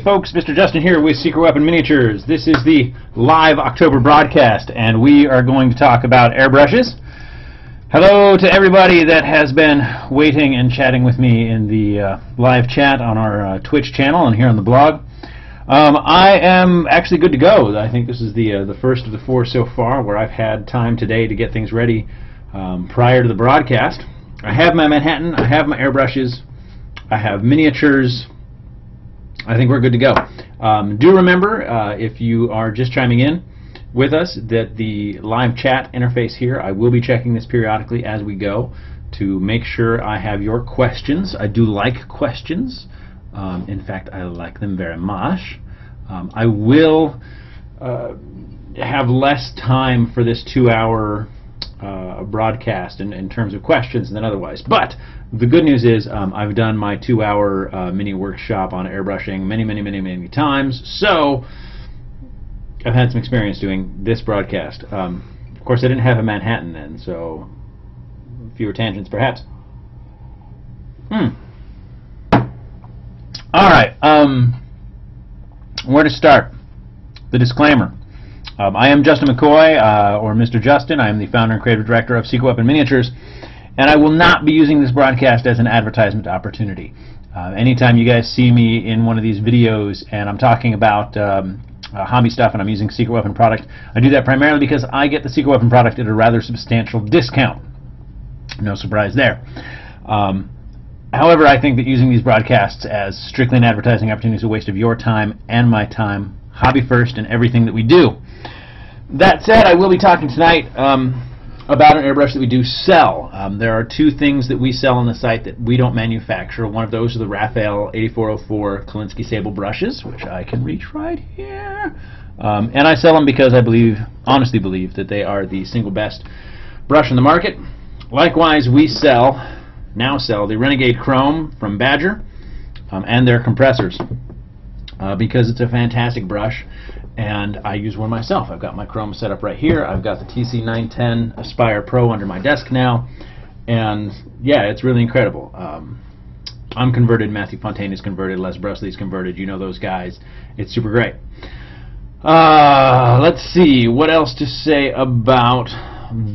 folks, Mr. Justin here with Secret Weapon Miniatures. This is the live October broadcast, and we are going to talk about airbrushes. Hello to everybody that has been waiting and chatting with me in the live chat on our Twitch channel and here on the blog. I am actually good to go. I think this is the first of the four so far where I've had time today to get things ready prior to the broadcast. I have my Manhattan, I have my airbrushes, I have miniatures. I think we're good to go. Do remember, if you are just chiming in with us, that the live chat interface here, I will be checking this periodically as we go to make sure I have your questions. I do like questions. In fact, I like them very much. I will have less time for this 2-hour broadcast in terms of questions than otherwise. But the good news is I've done my 2-hour mini workshop on airbrushing many times, so I've had some experience doing this broadcast. Of course, I didn't have a Manhattan then, so fewer tangents perhaps. Alright, where to start? The disclaimer. I am Justin McCoy, or Mr. Justin. I am the founder and creative director of Secret Weapon Miniatures, and I will not be using this broadcast as an advertisement opportunity. Anytime you guys see me in one of these videos and I'm talking about hobby stuff and I'm using Secret Weapon product, I do that primarily because I get the Secret Weapon product at a rather substantial discount. No surprise there. However, I think that using these broadcasts as strictly an advertising opportunity is a waste of your time and my time. Hobby first in everything that we do. That said, I will be talking tonight about an airbrush that we do sell. There are two things that we sell on the site that we don't manufacture. One of those are the Raphael 8404 Kolinsky Sable brushes, which I can reach right here. And I sell them because I honestly believe that they are the single best brush in the market. Likewise, we now sell the Renegade Chrome from Badger and their compressors. Because it's a fantastic brush, and I use one myself. I've got my Chrome set up right here. I've got the TC910 Aspire Pro under my desk now, and yeah, it's really incredible. I'm converted, Matthew Fontaine is converted, Les Bresley is converted. You know those guys. It's super great. Let's see, what else to say about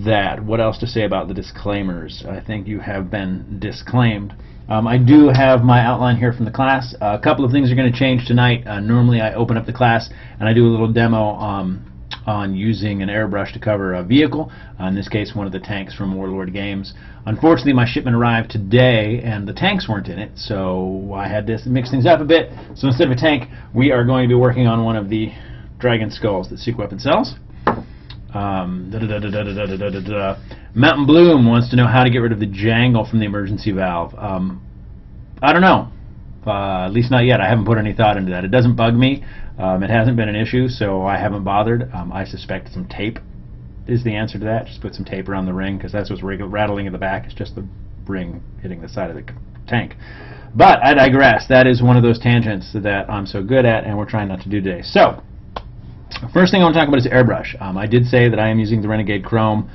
that? What else to say about the disclaimers? I think you have been disclaimed. I do have my outline here from the class. A couple of things are going to change tonight. Normally I open up the class and I do a little demo on using an airbrush to cover a vehicle. In this case, one of the tanks from Warlord Games. Unfortunately, my shipment arrived today and the tanks weren't in it, so I had to mix things up a bit. So instead of a tank, we are going to be working on one of the dragon skulls that Secret Weapon sells. Mountain Bloom wants to know how to get rid of the jangle from the emergency valve. I don't know. At least not yet. I haven't put any thought into that. It doesn't bug me. It hasn't been an issue, so I haven't bothered. I suspect some tape is the answer to that. Just put some tape around the ring, because that's what's rattling in the back. It's just the ring hitting the side of the tank. But I digress. That is one of those tangents that I'm so good at, and we're trying not to do today. So, first thing I want to talk about is airbrush. I did say that I am using the Renegade Chrome.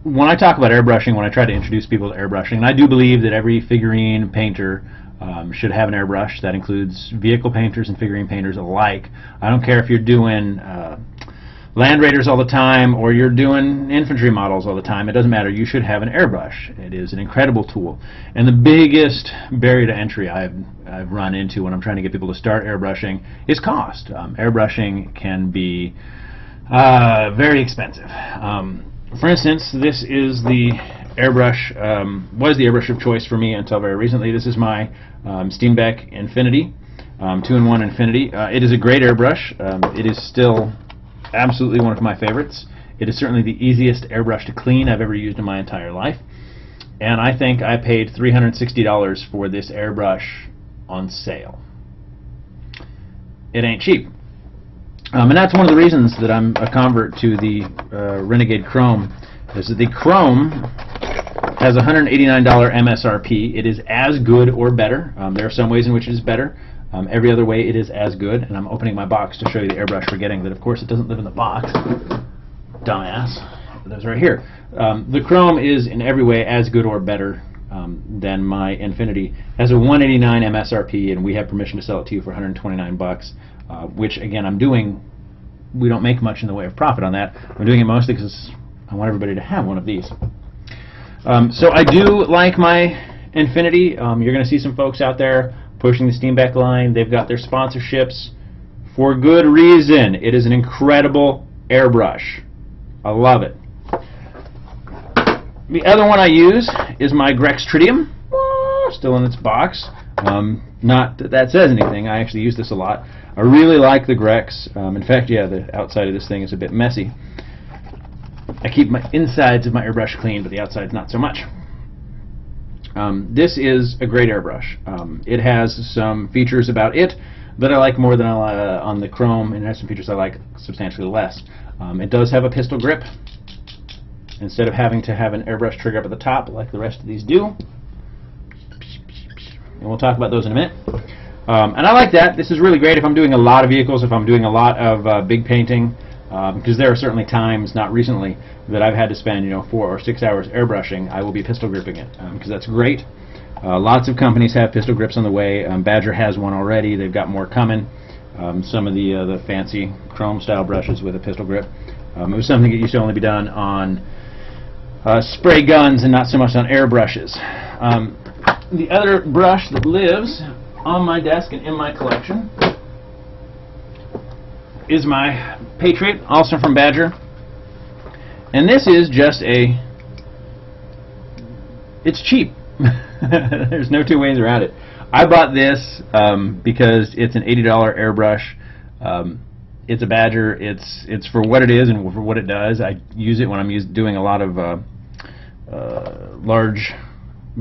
When I talk about airbrushing, when I try to introduce people to airbrushing, and I do believe that every figurine painter should have an airbrush. That includes vehicle painters and figurine painters alike. I don't care if you're doing Land Raiders all the time or you're doing infantry models all the time. It doesn't matter. You should have an airbrush. It is an incredible tool. And the biggest barrier to entry I've run into when I'm trying to get people to start airbrushing is cost. Airbrushing can be very expensive. For instance, this is the airbrush, was the airbrush of choice for me until very recently. This is my Steenbeck Infinity, 2-in-1 Infinity. It is a great airbrush. It is still absolutely one of my favorites. It is certainly the easiest airbrush to clean I've ever used in my entire life. And I think I paid $360 for this airbrush on sale. It ain't cheap. And that's one of the reasons that I'm a convert to the Renegade Chrome, is that the Chrome has $189 MSRP. It is as good or better. There are some ways in which it is better. Every other way it is as good. And I'm opening my box to show you the airbrush we're getting, that of course it doesn't live in the box. Dumbass. It lives right here. The Chrome is in every way as good or better than my Infinity. It has a $189 MSRP, and we have permission to sell it to you for $129, which again we don't make much in the way of profit on that. I'm doing it mostly because I want everybody to have one of these. So I do like my Infinity. You're going to see some folks out there pushing the Steenbeck line. They've got their sponsorships for good reason. It is an incredible airbrush. I love it. The other one I use is my Grex Tritium, still in its box. Not that that says anything. I actually use this a lot. I really like the Grex. In fact, yeah, the outside of this thing is a bit messy. I keep my insides of my airbrush clean, but the outside's not so much. This is a great airbrush. It has some features about it that I like more than on the Chrome, and it has some features I like substantially less. It does have a pistol grip instead of having to have an airbrush trigger up at the top like the rest of these do. And we'll talk about those in a minute. And I like that. This is really great if I'm doing a lot of vehicles, if I'm doing a lot of big painting, because there are certainly times, not recently, that I've had to spend 4 or 6 hours airbrushing. I will be pistol gripping it because that's great. Lots of companies have pistol grips on the way. Badger has one already. They've got more coming. Some of the fancy chrome style brushes with a pistol grip. It was something that used to only be done on spray guns and not so much on airbrushes. The other brush that lives on my desk and in my collection is my Patriot, also from Badger. And this is just it's cheap. There's no two ways around it. I bought this because it's an $80 airbrush. It's a Badger. It's for what it is and for what it does. I use it when I'm doing a lot of large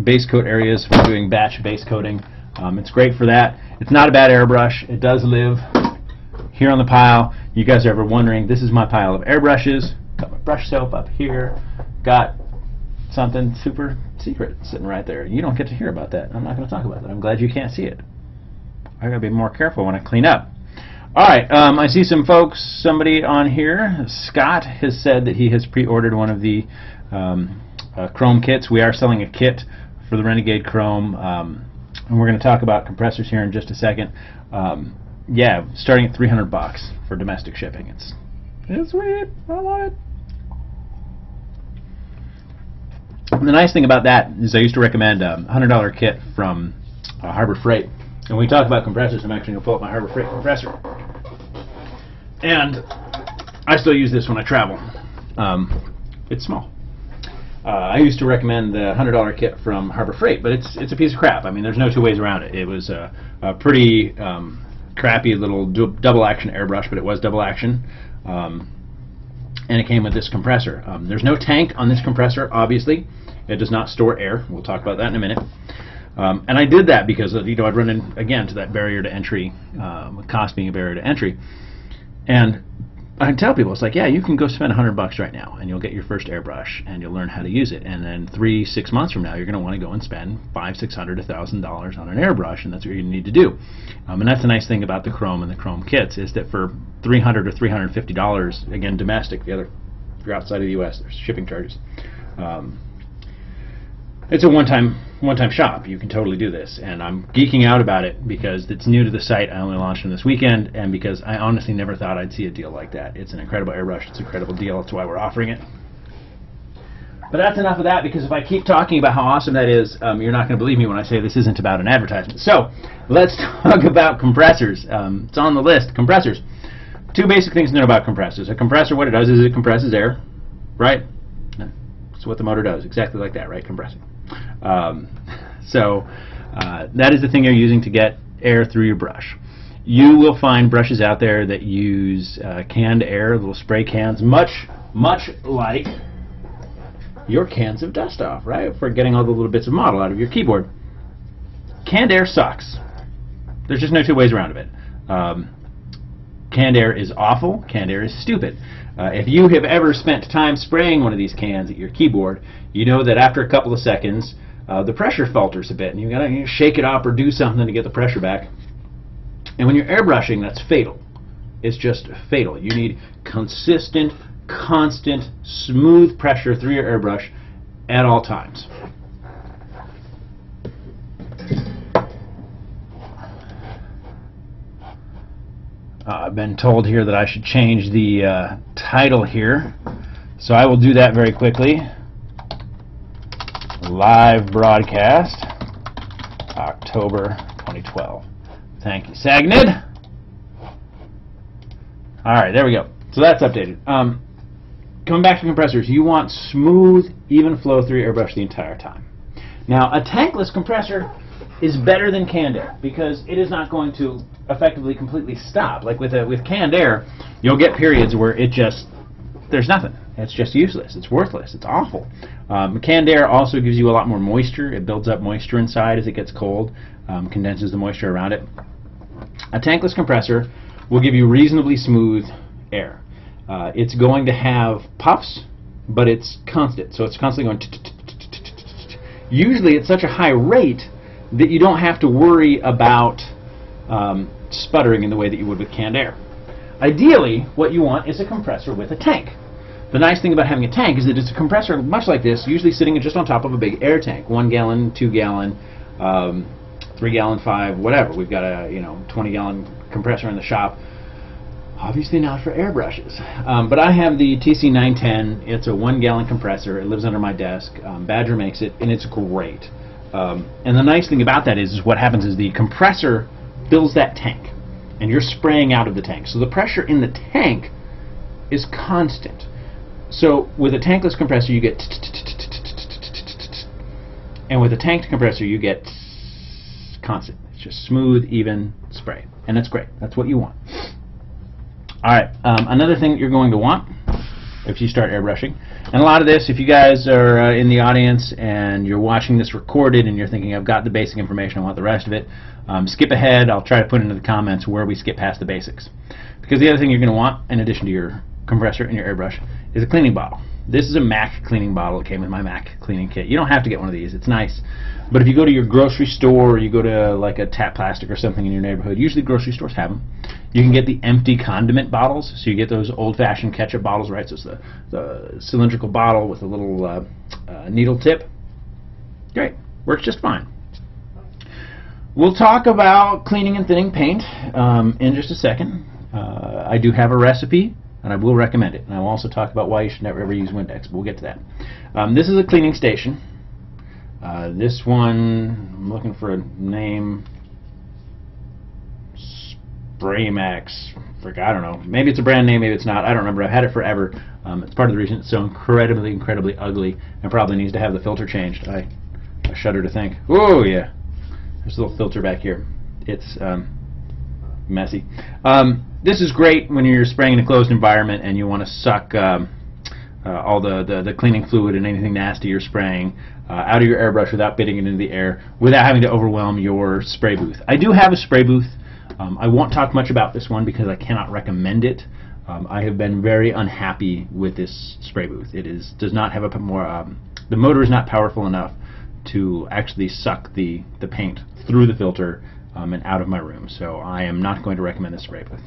base coat areas, when I'm doing batch base coating. It's great for that. It's not a bad airbrush. It does live here on the pile. You guys are ever wondering, this is my pile of airbrushes. Got my brush soap up here. Got something super secret sitting right there. You don't get to hear about that. I'm not going to talk about that. I'm glad you can't see it. I got to be more careful when I clean up. Alright, I see some folks, somebody on here, Scott, has said that he has pre-ordered one of the Chrome kits. We are selling a kit for the Renegade Chrome, and we're going to talk about compressors here in just a second. Yeah, starting at $300 for domestic shipping. It's sweet. I love it. And the nice thing about that is I used to recommend a $100 kit from Harbor Freight. And when we talk about compressors, I'm actually going to pull up my Harbor Freight compressor. And I still use this when I travel. It's small. I used to recommend the $100 kit from Harbor Freight, but it's a piece of crap. I mean, there's no two ways around it. It was a pretty crappy little double action airbrush, but it was double action. And it came with this compressor. There's no tank on this compressor, obviously. It does not store air. We'll talk about that in a minute. And I did that because I'd run in again to that barrier to entry, cost being a barrier to entry. And I tell people, it's like, yeah, you can go spend $100 right now, and you'll get your first airbrush, and you'll learn how to use it. And then 3-6 months from now, you're going to want to go and spend $500, $600, $1,000 on an airbrush, and that's what you need to do. And that's the nice thing about the Chrome and the Chrome kits is that for $300 or $350, again, domestic, if you're outside of the U.S., there's shipping charges. It's a one-time shop. You can totally do this, and I'm geeking out about it because it's new to the site. I only launched them this weekend, and because I honestly never thought I'd see a deal like that. It's an incredible airbrush. It's an incredible deal. That's why we're offering it. But that's enough of that, because if I keep talking about how awesome that is, you're not going to believe me when I say this isn't about an advertisement. So let's talk about compressors. It's on the list. Compressors. Two basic things to know about compressors. A compressor, what it does is it compresses air, right? That's what the motor does, exactly like that, right? Compressing. That is the thing you're using to get air through your brush. You will find brushes out there that use canned air, little spray cans, much like your cans of dust off, right? For getting all the little bits of model out of your keyboard. Canned air sucks. There's just no two ways around it. Canned air is awful. Canned air is stupid. If you have ever spent time spraying one of these cans at your keyboard, you know that after a couple of seconds, the pressure falters a bit, and you've got to shake it up or do something to get the pressure back. And when you're airbrushing, that's fatal. It's just fatal. You need consistent, constant, smooth pressure through your airbrush at all times. I've been told here that I should change the title here, so I will do that very quickly. Live broadcast, October 2012. Thank you, Sagnid. All right, there we go. So that's updated. Coming back to compressors, you want smooth, even flow through your airbrush the entire time. Now, a tankless compressor is better than canned air because it is not going to effectively completely stop. Like with canned air, you'll get periods where there's nothing. It's just useless. It's worthless. It's awful. Canned air also gives you a lot more moisture. It builds up moisture inside as it gets cold, condenses the moisture around it. A tankless compressor will give you reasonably smooth air. It's going to have puffs, but it's constant. So it's constantly going. Usually it's such a high rate that you don't have to worry about sputtering in the way that you would with canned air. Ideally, what you want is a compressor with a tank. The nice thing about having a tank is that it's a compressor much like this, usually sitting just on top of a big air tank, 1 gallon, 2 gallon, 3 gallon, 5, whatever. We've got a 20 gallon compressor in the shop. Obviously not for airbrushes, but I have the TC910. It's a 1 gallon compressor. It lives under my desk. Badger makes it, and it's great. And the nice thing about that is what happens is the compressor fills that tank, and you're spraying out of the tank. So the pressure in the tank is constant. So with a tankless compressor, you get, and with a tanked compressor, you get constant. It's just smooth, even spray, and that's great. That's what you want. All right, another thing that you're going to want if you start airbrushing, and a lot of this, if you guys are in the audience and you're watching this recorded and you're thinking, I've got the basic information, I want the rest of it, skip ahead. I'll try to put into the comments where we skip past the basics. Because the other thing you're going to want, in addition to your compressor and your airbrush, is a cleaning bottle. This is a MAC cleaning bottle. It came with my MAC cleaning kit. You don't have to get one of these. It's nice. But if you go to your grocery store or you go to like a Tap Plastic or something in your neighborhood, usually grocery stores have them. You can get the empty condiment bottles. So you get those old-fashioned ketchup bottles, right? So it's the cylindrical bottle with a little needle tip. Great. Works just fine. We'll talk about cleaning and thinning paint in just a second. I do have a recipe, and I will recommend it. And I will also talk about why you should never ever use Windex, but we'll get to that. This is a cleaning station. This one, I'm looking for a name. Spraymax. I don't know. Maybe it's a brand name, maybe it's not. I don't remember. I've had it forever. It's part of the reason it's so incredibly ugly and probably needs to have the filter changed. I shudder to think. Oh, yeah. There's a little filter back here. It's messy. This is great when you're spraying in a closed environment and you want to suck all the cleaning fluid and anything nasty you're spraying out of your airbrush without bidding it into the air, without having to overwhelm your spray booth. I do have a spray booth. I won't talk much about this one because I cannot recommend it. I have been very unhappy with this spray booth. It does not have the motor is not powerful enough to actually suck the paint through the filter and out of my room. So I am not going to recommend this spray booth.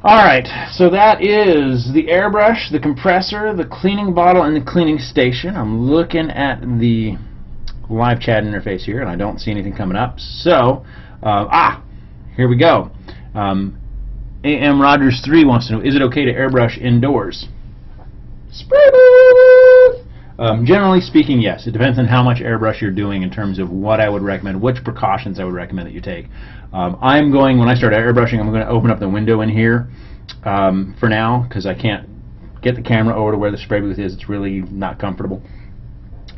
Alright, so that is the airbrush, the compressor, the cleaning bottle, and the cleaning station. I'm looking at the live chat interface here, and I don't see anything coming up. So, here we go. AM Rogers 3 wants to know, is it okay to airbrush indoors? Spray booth! Generally speaking, yes. It depends on how much airbrush you're doing in terms of what I would recommend, which precautions I would recommend that you take. When I start airbrushing, I'm going to open up the window in here for now because I can't get the camera over to where the spray booth is. It's really not comfortable.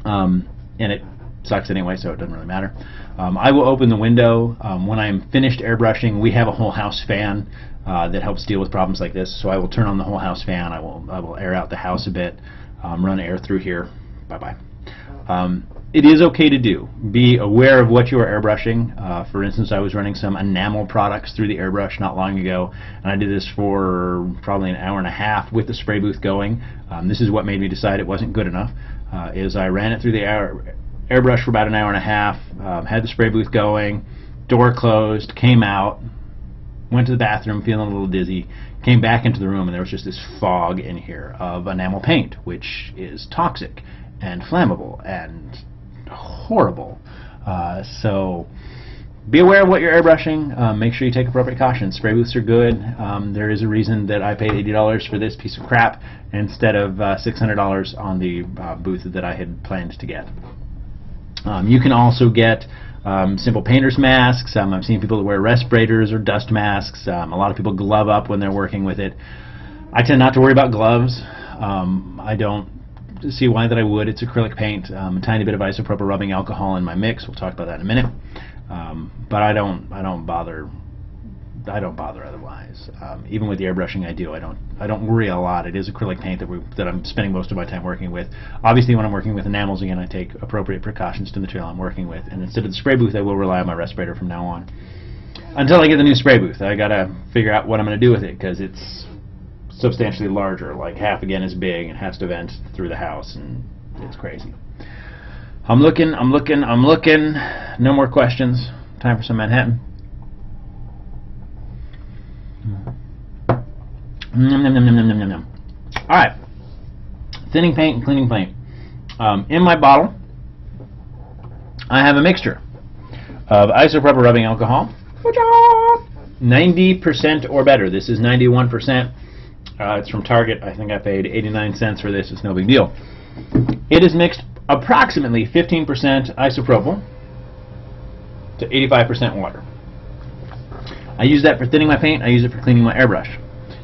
And it sucks anyway, so it doesn't really matter. I will open the window. When I'm finished airbrushing, we have a whole house fan that helps deal with problems like this. So I will turn on the whole house fan. I will air out the house a bit. Run air through here. Bye-bye. It is okay to do. Be aware of what you are airbrushing. For instance, I was running some enamel products through the airbrush not long ago, and I did this for probably an hour and a half with the spray booth going. This is what made me decide it wasn't good enough. Is I ran it through the airbrush for about an hour and a half, had the spray booth going, door closed, came out, went to the bathroom feeling a little dizzy, came back into the room, and there was just this fog in here of enamel paint, which is toxic and flammable and horrible. So be aware of what you're airbrushing. Make sure you take appropriate caution. Spray booths are good. There is a reason that I paid $80 for this piece of crap instead of $600 on the booth that I had planned to get. You can also get simple painter's masks. I've seen people that wear respirators or dust masks. A lot of people glove up when they're working with it. I tend not to worry about gloves. I don't see why that I would. It's acrylic paint. A tiny bit of isopropyl rubbing alcohol in my mix. We'll talk about that in a minute. But I don't bother otherwise. Even with the airbrushing I do, I don't worry a lot. It is acrylic paint that I'm spending most of my time working with. Obviously, when I'm working with enamels, again, I take appropriate precautions to the material I'm working with. And instead of the spray booth, I will rely on my respirator from now on. Until I get the new spray booth, I gotta figure out what I'm gonna do with it, because it's substantially larger, like half again as big, and has to vent through the house, and it's crazy. I'm looking. No more questions. Time for some Manhattan. Alright. Thinning paint and cleaning paint. In my bottle, I have a mixture of isopropyl rubbing alcohol, 90% or better. This is 91%. It's from Target. I think I paid 89 cents for this. It's no big deal. It is mixed approximately 15% isopropyl to 85% water. I use that for thinning my paint. I use it for cleaning my airbrush.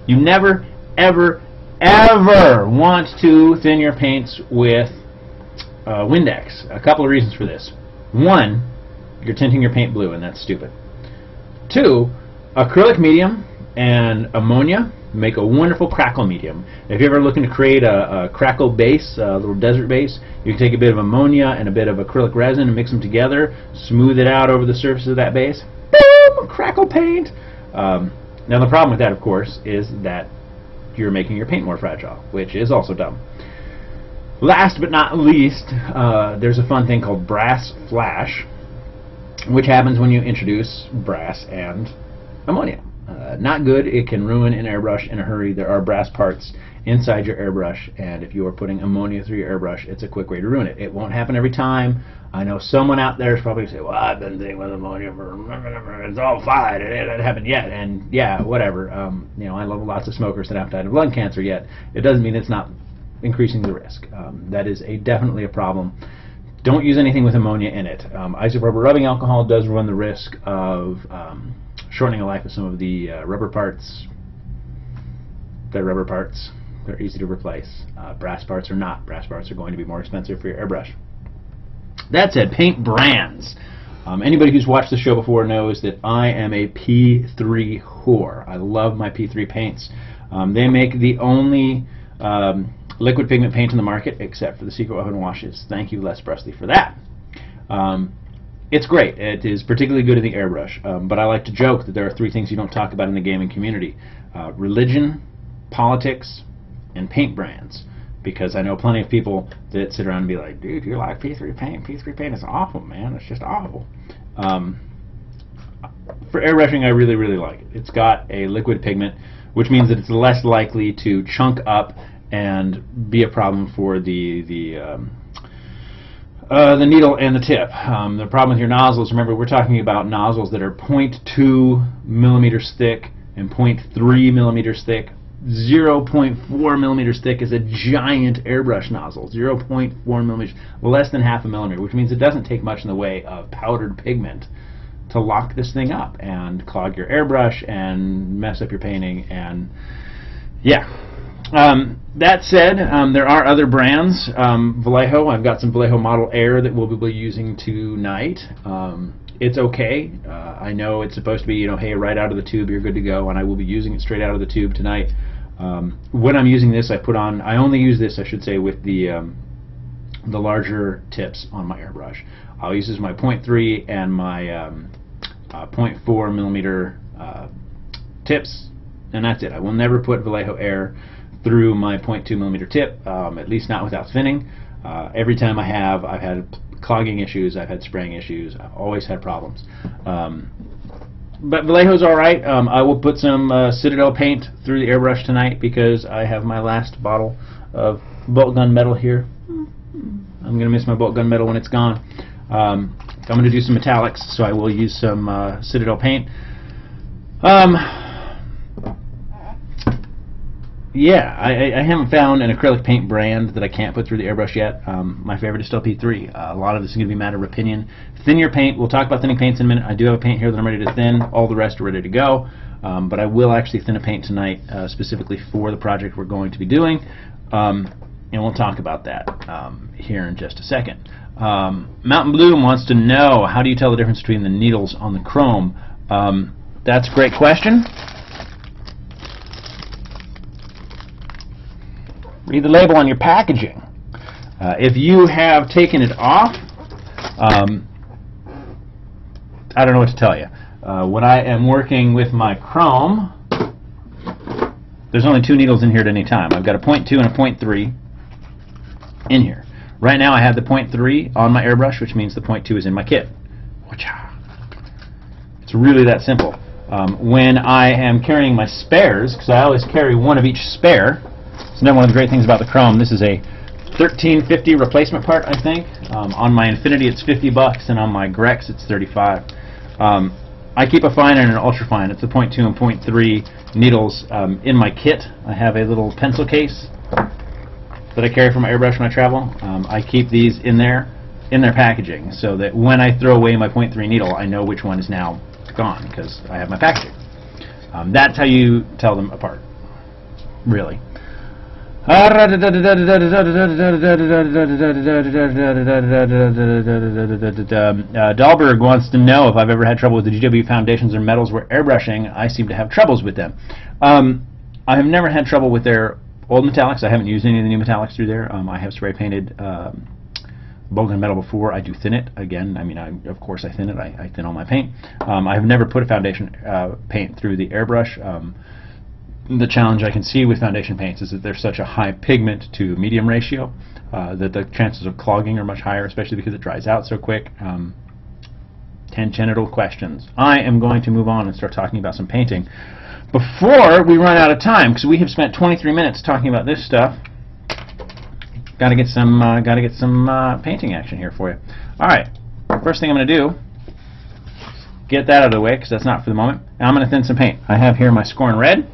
You never, ever, ever want to thin your paints with Windex. A couple of reasons for this. One, you're tinting your paint blue, and that's stupid. Two, acrylic medium and ammonia make a wonderful crackle medium. If you're ever looking to create a crackle base, a little desert base, you can take a bit of ammonia and a bit of acrylic resin and mix them together, smooth it out over the surface of that base. Boom! Crackle paint! Now the problem with that, of course, is that you're making your paint more fragile, which is also dumb. Last but not least, there's a fun thing called brass flash, which happens when you introduce brass and ammonia. Not good. It can ruin an airbrush in a hurry. There are brass parts inside your airbrush, and if you are putting ammonia through your airbrush, it's a quick way to ruin it. It won't happen every time. I know someone out there is probably going to say, well, I've been dealing with ammonia for, it's all fine, it hasn't happened yet. And yeah, whatever. You know, I love lots of smokers that haven't died of lung cancer yet. It doesn't mean it's not increasing the risk. That is definitely a problem. Don't use anything with ammonia in it. Isopropyl rubbing alcohol does run the risk of shortening the life of some of the rubber parts. They're rubber parts. They're easy to replace. Brass parts are not. Brass parts are going to be more expensive for your airbrush. That said, paint brands. Anybody who's watched the show before knows that I am a P3 whore. I love my P3 paints. They make the only liquid pigment paint in the market, except for the Secret Weapon washes. Thank you, Les Presley, for that. It's great. It is particularly good in the airbrush. But I like to joke that there are three things you don't talk about in the gaming community. Religion, politics, and paint brands. Because I know plenty of people that sit around and be like, dude, you like P3 paint? P3 paint is awful, man. It's just awful. For airbrushing, I really, really like it. It's got a liquid pigment, which means that it's less likely to chunk up and be a problem for the needle and the tip. The problem with your nozzles, remember, we're talking about nozzles that are 0.2 millimeters thick and 0.3 millimeters thick. 0.4 millimeters thick is a giant airbrush nozzle. 0.4 millimeters, less than half a millimeter, which means it doesn't take much in the way of powdered pigment to lock this thing up and clog your airbrush and mess up your painting. And yeah. That said, there are other brands. Vallejo, I've got some Vallejo Model Air that we'll be using tonight. It's okay. I know it's supposed to be, you know, hey, right out of the tube, you're good to go, and I will be using it straight out of the tube tonight. When I'm using this, I only use this, I should say, with the larger tips on my airbrush. I'll use this with my 0.3 and my 0.4 millimeter tips, and that's it. I will never put Vallejo Air through my 0.2 millimeter tip, at least not without thinning. Every time I've had clogging issues, I've had spraying issues, I've always had problems. But Vallejo's alright. I will put some Citadel paint through the airbrush tonight because I have my last bottle of bolt gun metal here. I'm going to miss my bolt gun metal when it's gone. I'm going to do some metallics, so I will use some Citadel paint. Yeah, I haven't found an acrylic paint brand that I can't put through the airbrush yet. My favorite is still P3. A lot of this is going to be a matter of opinion. Thin your paint. We'll talk about thinning paints in a minute. I do have a paint here that I'm ready to thin. All the rest are ready to go. But I will actually thin a paint tonight specifically for the project we're going to be doing. And we'll talk about that here in just a second. Mountain Bloom wants to know, how do you tell the difference between the needles on the chrome? That's a great question. Read the label on your packaging. If you have taken it off, I don't know what to tell you. When I am working with my chrome, there's only 2 needles in here at any time. I've got a 0.2 and a 0.3 in here. Right now I have the 0.3 on my airbrush, which means the 0.2 is in my kit. It's really that simple. When I am carrying my spares, because I always carry one of each spare, so now one of the great things about the chrome, this is a 1350 replacement part, I think. On my Infinity it's $50, and on my Grex it's $35. I keep a fine and an ultra fine. It's the 0.2 and 0.3 needles in my kit. I have a little pencil case that I carry for my airbrush when I travel. I keep these in their packaging, so that when I throw away my 0.3 needle, I know which one is now gone because I have my packaging. That's how you tell them apart, really. Dahlberg wants to know if I've ever had trouble with the GW foundations or metals where airbrushing. I seem to have troubles with them. I have never had trouble with their old metallics. I haven't used any of the new metallics through there. I have spray painted Bogan metal before. I do thin it. Again, I mean, of course I thin it. I thin all my paint. I have never put a foundation paint through the airbrush. The challenge I can see with foundation paints is that there's such a high pigment to medium ratio that the chances of clogging are much higher, especially because it dries out so quick. Tangential questions. I am going to move on and start talking about some painting before we run out of time, because we have spent 23 minutes talking about this stuff. Got to get some painting action here for you. All right, first thing I'm going to do, get that out of the way because that's not for the moment. Now I'm going to thin some paint. I have here my Scorn Red.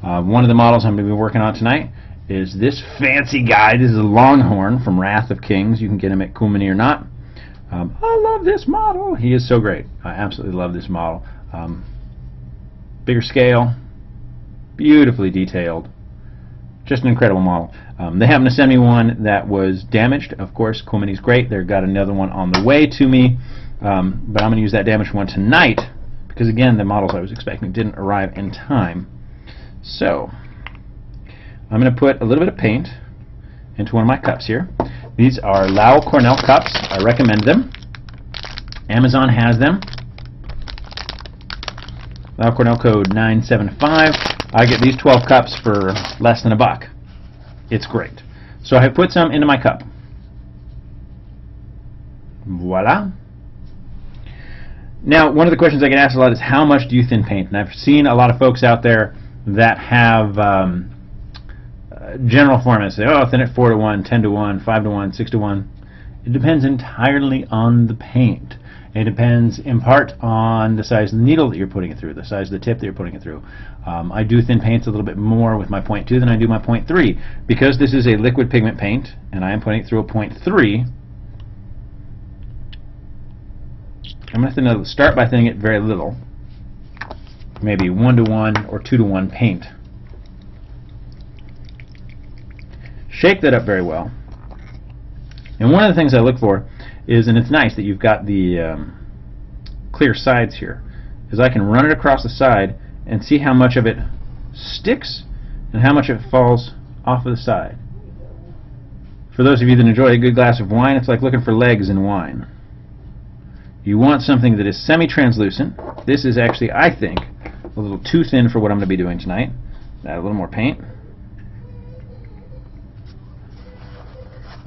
One of the models I'm going to be working on tonight is this fancy guy. This is a Longhorn from Wrath of Kings. You can get him at Cool Mini or not. I love this model. He is so great. I absolutely love this model. Bigger scale, beautifully detailed, just an incredible model. They happened to send me one that was damaged. Of course, Cool Mini's great. They've got another one on the way to me, but I'm going to use that damaged one tonight because, again, the models I was expecting didn't arrive in time. So I'm going to put a little bit of paint into one of my cups here. These are Lowell Cornell cups. I recommend them. Amazon has them. Lowell Cornell code 975. I get these 12 cups for less than $1. It's great. So I have put some into my cup. Voila. Now, one of the questions I get asked a lot is, how much do you thin paint? And I've seen a lot of folks out there that have general formats. Say, oh, thin it 4 to 1, 10 to 1, 5 to 1, 6 to 1. It depends entirely on the paint. It depends in part on the size of the needle that you're putting it through, the size of the tip that you're putting it through. I do thin paints a little bit more with my 0.2 than I do my 0.3. Because this is a liquid pigment paint, and I am putting it through a 0.3, I'm going to start by thinning it very little. Maybe 1 to 1 or 2 to 1 paint. Shake that up very well. And one of the things I look for is, and it's nice that you've got the clear sides here, is I can run it across the side and see how much of it sticks and how much of it falls off of the side. For those of you that enjoy a good glass of wine, it's like looking for legs in wine. You want something that is semi-translucent. This is actually, I think, a little too thin for what I'm going to be doing tonight. Add a little more paint.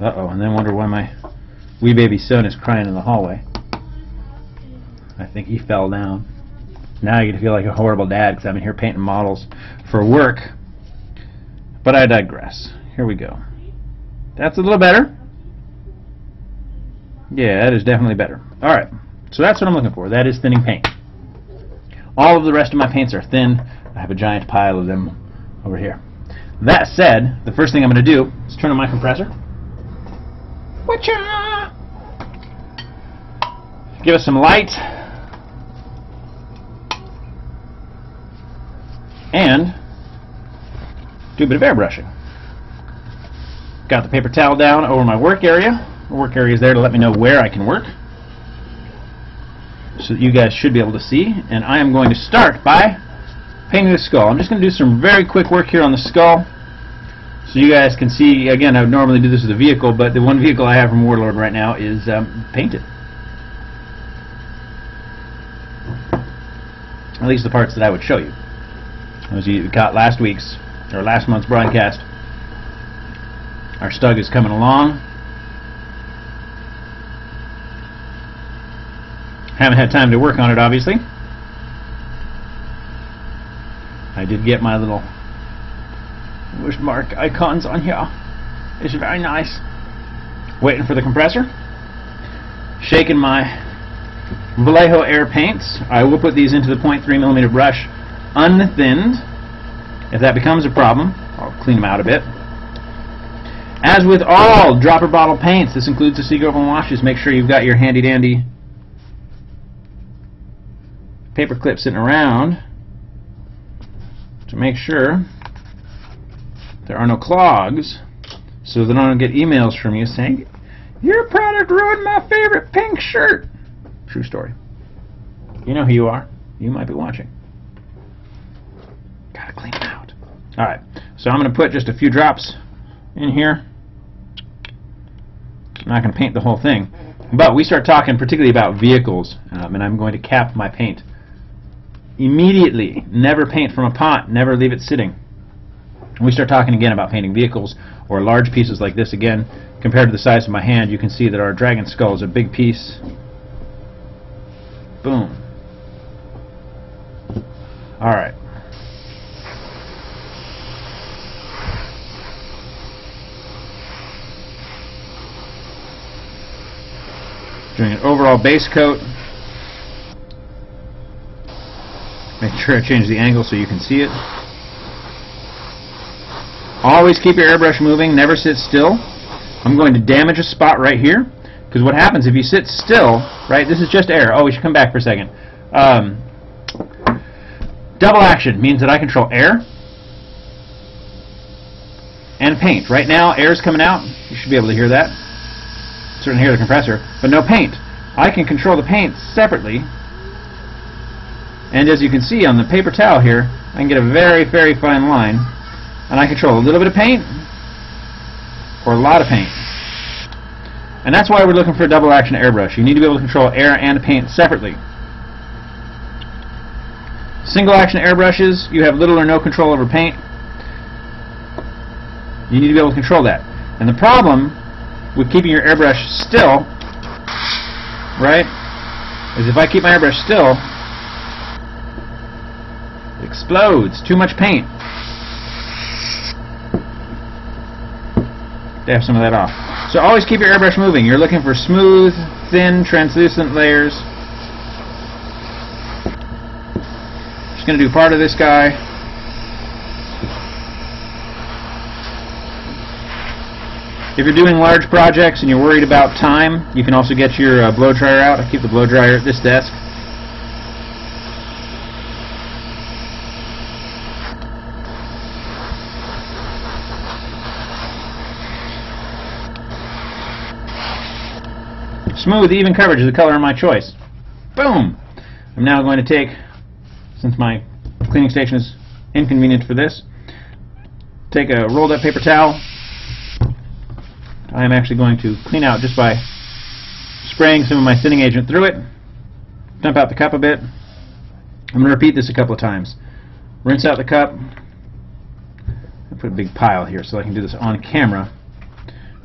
Uh-oh, and then wonder why my wee baby son is crying in the hallway. I think he fell down. Now I get to feel like a horrible dad because I'm in here painting models for work. But I digress. Here we go. That's a little better. Yeah, that is definitely better. Alright, so that's what I'm looking for. That is thinning paint. All of the rest of my paints are thin. I have a giant pile of them over here. That said, the first thing I'm going to do is turn on my compressor. Whatcha? Give us some light. And do a bit of airbrushing. Got the paper towel down over my work area. The work area is there to let me know where I can work, so that you guys should be able to see. And I am going to start by painting the skull. I'm just going to do some very quick work here on the skull, so you guys can see. Again, I would normally do this with a vehicle, but the one vehicle I have from Warlord right now is painted. At least the parts that I would show you. As you got last month's broadcast, our Stug is coming along. Haven't had time to work on it, obviously. I did get my little wish mark icons on here. It's very nice. Waiting for the compressor. Shaking my Vallejo Air paints. I will put these into the 0.3mm brush unthinned. If that becomes a problem, I'll clean them out a bit. As with all dropper bottle paints, this includes the Seagroven washes. Make sure you've got your handy dandy paper clip sitting around to make sure there are no clogs, so that I don't get emails from you saying, "Your product ruined my favorite pink shirt." True story. You know who you are. You might be watching. Gotta clean it out. Alright, so I'm going to put just a few drops in here. I'm not going to paint the whole thing, but we start talking particularly about vehicles, and I'm going to cap my paint immediately. Never paint from a pot, never leave it sitting. We start talking again about painting vehicles or large pieces like this. Again, compared to the size of my hand, you can see that our dragon skull is a big piece. Boom. Alright. Doing an overall base coat. Make sure I change the angle so you can see it. Always keep your airbrush moving, never sit still. I'm going to damage a spot right here, because what happens if you sit still, right, this is just air. Oh, we should come back for a second. Double action means that I control air and paint. Right now, air is coming out. You should be able to hear that. Certainly hear the compressor, but no paint. I can control the paint separately. And as you can see on the paper towel here, I can get a very, very fine line. And I control a little bit of paint or a lot of paint. And that's why we're looking for a double action airbrush. You need to be able to control air and paint separately. Single action airbrushes, you have little or no control over paint. You need to be able to control that. And the problem with keeping your airbrush still, right, is if I keep my airbrush still, it explodes. Too much paint. Dab some of that off. So always keep your airbrush moving. You're looking for smooth, thin, translucent layers. Just going to do part of this guy. If you're doing large projects and you're worried about time, you can also get your blow dryer out. I keep the blow dryer at this desk. Smooth, even coverage is the color of my choice. Boom! I'm now going to take, since my cleaning station is inconvenient for this, take a rolled up paper towel. I am actually going to clean out just by spraying some of my thinning agent through it. Dump out the cup a bit. I'm going to repeat this a couple of times. Rinse out the cup. I put a big pile here so I can do this on camera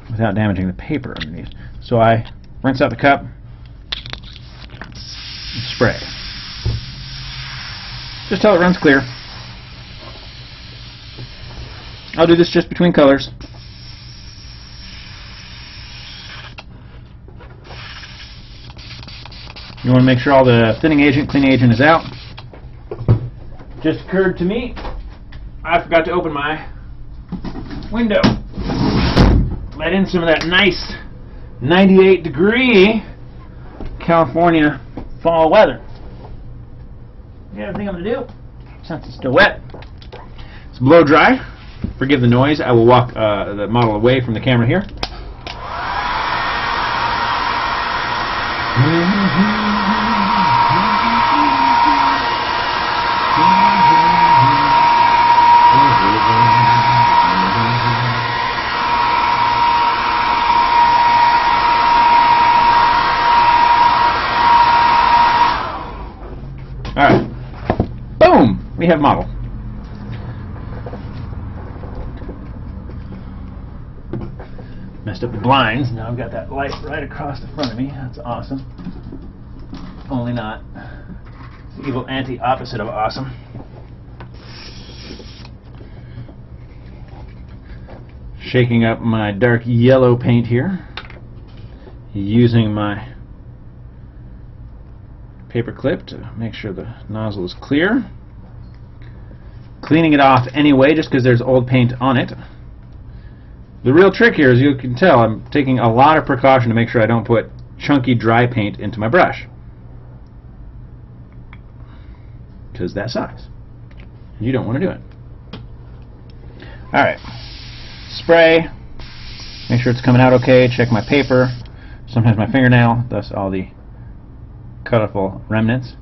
without damaging the paper underneath. So I rinse out the cup and spray. Just till it runs clear. I'll do this just between colors. You want to make sure all the thinning agent, cleaning agent is out. Just occurred to me, I forgot to open my window. Let in some of that nice 98-degree California fall weather. The other thing I'm going to do, since it's still wet, is blow dry. Forgive the noise. I will walk the model away from the camera here. Alright. Boom! We have model. Messed up the blinds. Now I've got that light right across the front of me. That's awesome. Only not. It's the evil anti-opposite of awesome. Shaking up my dark yellow paint here. Using my paper clip to make sure the nozzle is clear. Cleaning it off anyway just because there's old paint on it. The real trick here, as you can tell, I'm taking a lot of precaution to make sure I don't put chunky dry paint into my brush. Because that sucks. You don't want to do it. Alright. Spray. Make sure it's coming out okay. Check my paper. Sometimes my fingernail. Thus all the colorful remnants.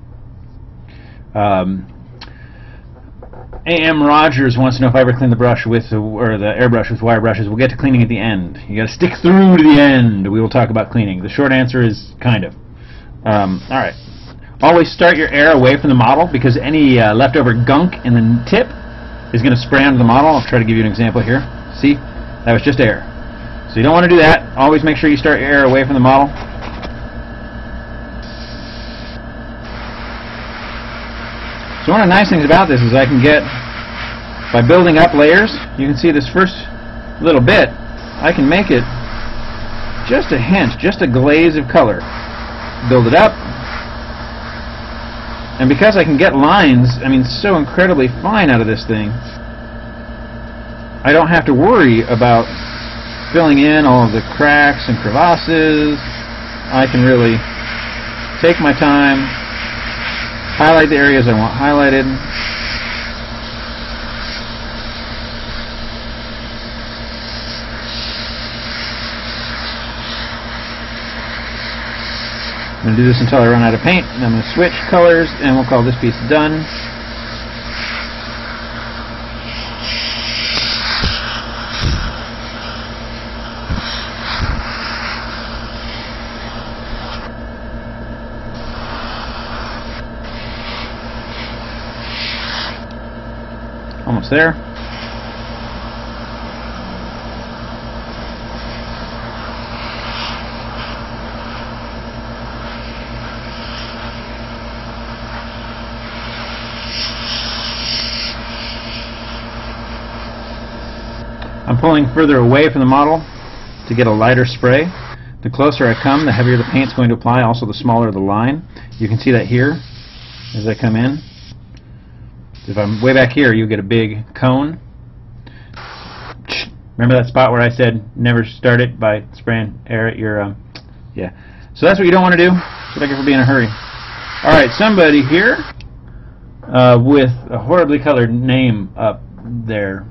A.M. Rogers wants to know if I ever clean the brush with, or the airbrush with wire brushes. We'll get to cleaning at the end. You got to stick through to the end. We will talk about cleaning. The short answer is kind of. Alright. Always start your air away from the model because any leftover gunk in the tip is going to spray onto the model. I'll try to give you an example here. See? That was just air. So you don't want to do that. Always make sure you start your air away from the model. So one of the nice things about this is I can get, by building up layers, you can see this first little bit, I can make it just a hint, just a glaze of color. Build it up, and because I can get lines, I mean so incredibly fine out of this thing, I don't have to worry about filling in all of the cracks and crevasses. I can really take my time, highlight the areas I want highlighted. I'm going to do this until I run out of paint, and I'm going to switch colors, and we'll call this piece done. Almost there. I'm pulling further away from the model to get a lighter spray. The closer I come, the heavier the paint's going to apply, also the smaller the line. You can see that here as I come in. If I'm way back here, you get a big cone. Remember that spot where I said never start it by spraying air at your, yeah. So that's what you don't want to do. That's what I get for being in a hurry. Alright, somebody here with a horribly colored name up there.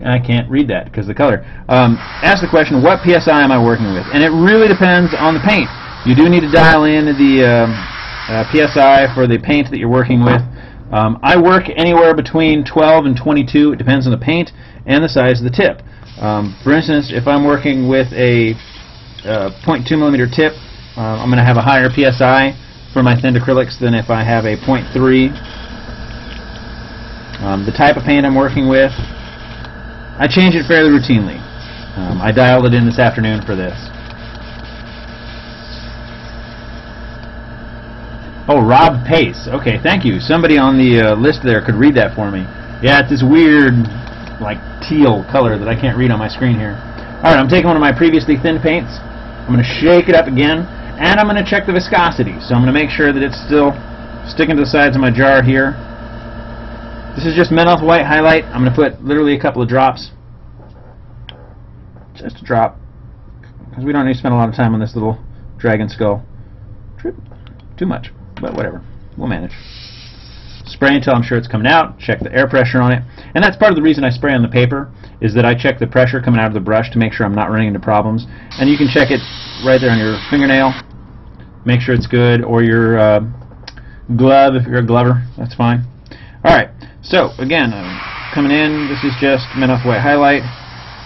I can't read that because of the color. Ask the question, what PSI am I working with? And it really depends on the paint. You do need to dial in the PSI for the paint that you're working with. I work anywhere between 12 and 22. It depends on the paint and the size of the tip. For instance, if I'm working with a 0.2 millimeter tip, I'm going to have a higher PSI for my thinned acrylics than if I have a 0.3. The type of paint I'm working with, I change it fairly routinely. I dialed it in this afternoon for this. Oh, Rob Pace. Okay, thank you. Somebody on the list there could read that for me. Yeah, it's this weird, like, teal color that I can't read on my screen here. Alright, I'm taking one of my previously thinned paints. I'm going to shake it up again. And I'm going to check the viscosity. So I'm going to make sure that it's still sticking to the sides of my jar here. This is just menthol white highlight. I'm going to put literally a couple of drops. Just a drop. Because we don't need to spend a lot of time on this little dragon skull. Too much, but whatever. We'll manage. Spray until I'm sure it's coming out. Check the air pressure on it. And that's part of the reason I spray on the paper, is that I check the pressure coming out of the brush to make sure I'm not running into problems. And you can check it right there on your fingernail. Make sure it's good, or your glove if you're a glover. That's fine. Alright, so again, coming in, this is just menthol white highlight.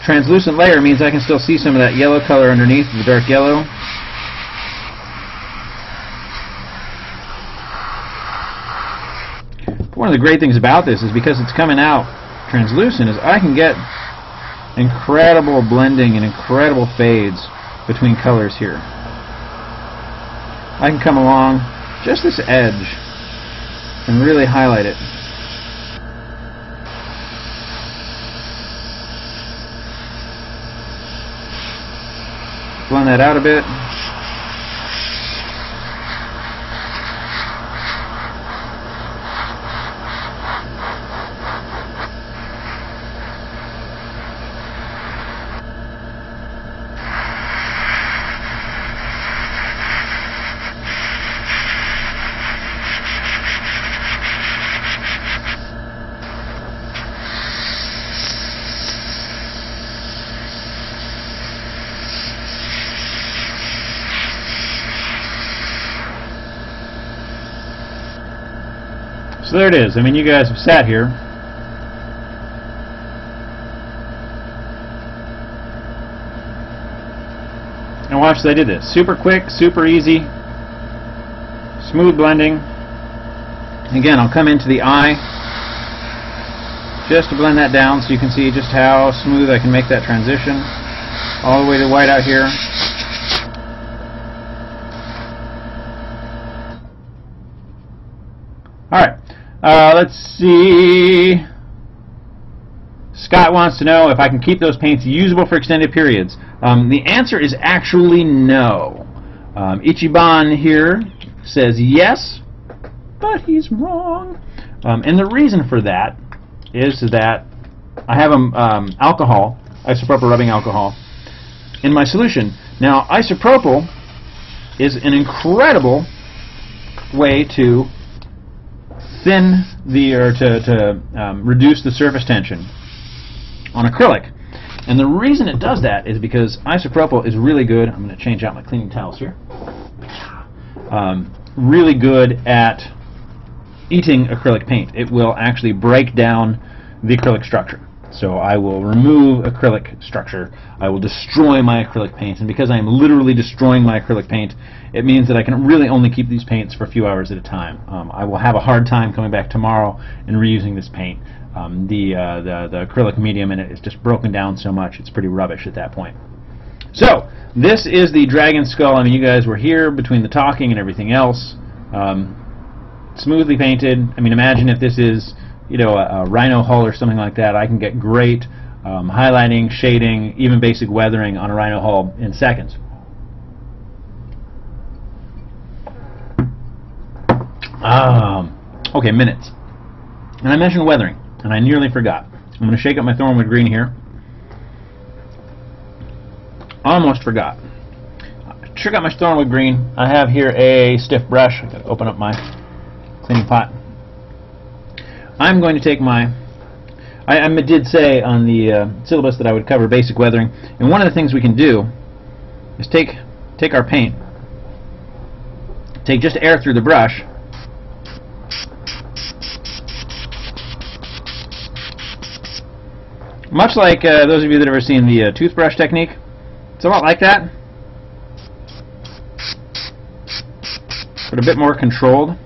Translucent layer means I can still see some of that yellow color underneath, the dark yellow. One of the great things about this is because it's coming out translucent is I can get incredible blending and incredible fades between colors here. I can come along just this edge and really highlight it. Blend that out a bit. So there it is. I mean, you guys have sat here and watched as I did this. Super quick, super easy, smooth blending. Again, I'll come into the eye just to blend that down so you can see just how smooth I can make that transition all the way to white out here. Alright. Let's see. Scott wants to know if I can keep those paints usable for extended periods. The answer is actually no. Ichiban here says yes, but he's wrong. And the reason for that is that I have alcohol, isopropyl rubbing alcohol, in my solution. Now, isopropyl is an incredible way to thin the, or to reduce the surface tension on acrylic. And the reason it does that is because isopropyl is really good. I'm going to change out my cleaning towels here. Really good at eating acrylic paint. It will actually break down the acrylic structure. So I will remove acrylic structure. I will destroy my acrylic paint. And because I am literally destroying my acrylic paint, it means that I can really only keep these paints for a few hours at a time. I will have a hard time coming back tomorrow and reusing this paint. The acrylic medium in it is just broken down so much, it's pretty rubbish at that point. So, this is the dragon skull. I mean, you guys were here between the talking and everything else. Smoothly painted. I mean, imagine if this is, you know, a rhino hull or something like that. I can get great highlighting, shading, even basic weathering on a rhino hull in seconds. Okay, minutes. And I mentioned weathering, and I nearly forgot. I'm going to shake up my Thornwood green here. Almost forgot. Shook out my Thornwood green. I have here a stiff brush. I've got to open up my cleaning pot. I'm going to take my... I did say on the syllabus that I would cover basic weathering, and one of the things we can do is take our paint, take just air through the brush, much like those of you that have ever seen the toothbrush technique. It's a lot like that, but a bit more controlled.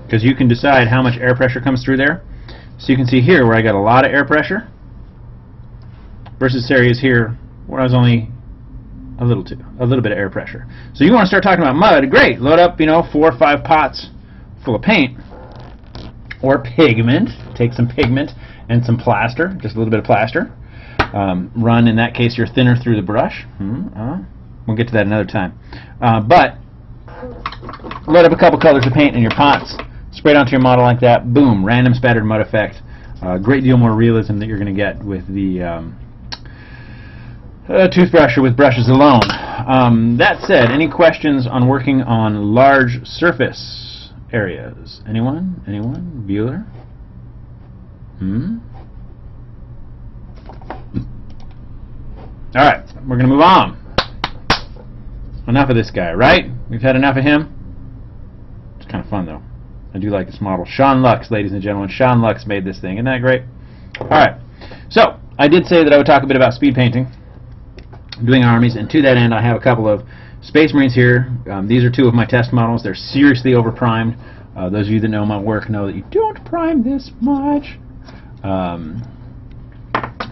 Because you can decide how much air pressure comes through there. So you can see here where I got a lot of air pressure versus areas here where I was only a little bit of air pressure. So you want to start talking about mud, great, load up, you know, 4 or 5 pots full of paint or pigment, take some pigment and some plaster, just a little bit of plaster. Run, in that case, your thinner through the brush. We'll get to that another time. But load up a couple colors of paint in your pots, spray it onto your model like that, boom, random spattered mud effect. Great deal more realism that you're going to get with the toothbrush or with brushes alone. That said, any questions on working on large surface areas? Anyone? Anyone? Bueller? Alright, we're going to move on. Enough of this guy, right? We've had enough of him. It's kind of fun, though. I do like this model. Sean Lux, ladies and gentlemen. Sean Lux made this thing. Isn't that great? Alright, so I did say that I would talk a bit about speed painting, doing armies, and to that end I have a couple of Space Marines here. These are two of my test models. They're seriously over-primed. Those of you that know my work know that you don't prime this much.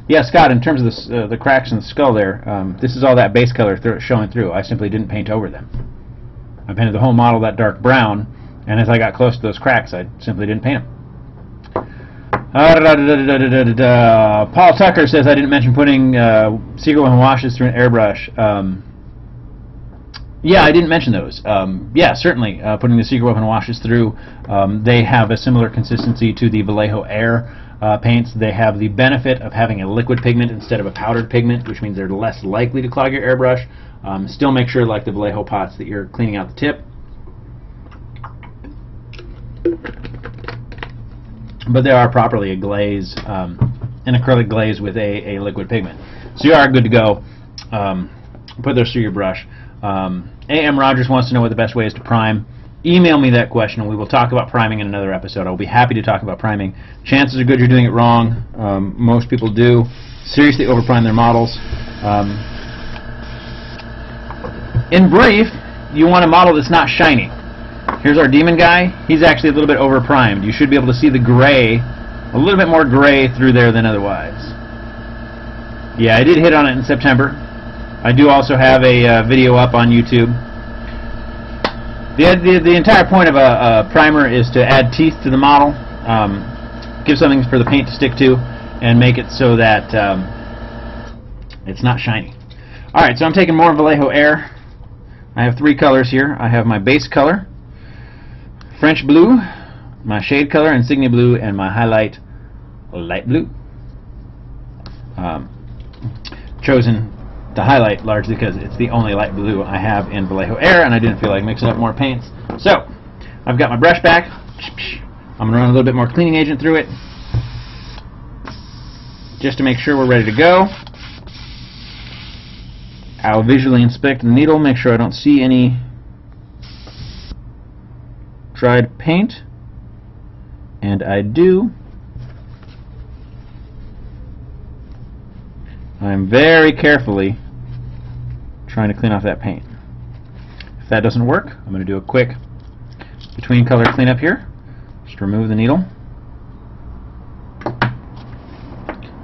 Yeah, Scott, in terms of the cracks in the skull there, this is all that base color showing through. I simply didn't paint over them. I painted the whole model that dark brown, and as I got close to those cracks, I simply didn't paint them. Paul Tucker says I didn't mention putting secret weapon washes through an airbrush. Yeah, I didn't mention those. Yeah, certainly putting the secret weapon washes through. They have a similar consistency to the Vallejo Air paints. They have the benefit of having a liquid pigment instead of a powdered pigment, which means they're less likely to clog your airbrush. Still make sure, like the Vallejo pots, that you're cleaning out the tip. But they are properly a glaze, an acrylic glaze with a liquid pigment. So you are good to go. Put those through your brush. A.M. Rogers wants to know what the best way is to prime. Email me that question and we will talk about priming in another episode. I'll be happy to talk about priming. Chances are good you're doing it wrong. Most people do seriously overprime their models. In brief, you want a model that's not shiny. Here's our demon guy. He's actually a little bit overprimed. You should be able to see the gray, a little bit more gray through there than otherwise. Yeah, I did hit on it in September. I do also have a video up on YouTube. The entire point of a primer is to add teeth to the model, give something for the paint to stick to, and make it so that it's not shiny. Alright, so I'm taking more Vallejo Air. I have three colors here. I have my base color, French blue, my shade color, insignia blue, and my highlight, light blue. Chosen to highlight largely because it's the only light blue I have in Vallejo Air, and I didn't feel like mixing up more paints. So, I've got my brush back. I'm going to run a little bit more cleaning agent through it just to make sure we're ready to go. I'll visually inspect the needle, make sure I don't see any dried paint, and I do. I'm very carefully trying to clean off that paint. If that doesn't work, I'm going to do a quick between color cleanup here. Just remove the needle.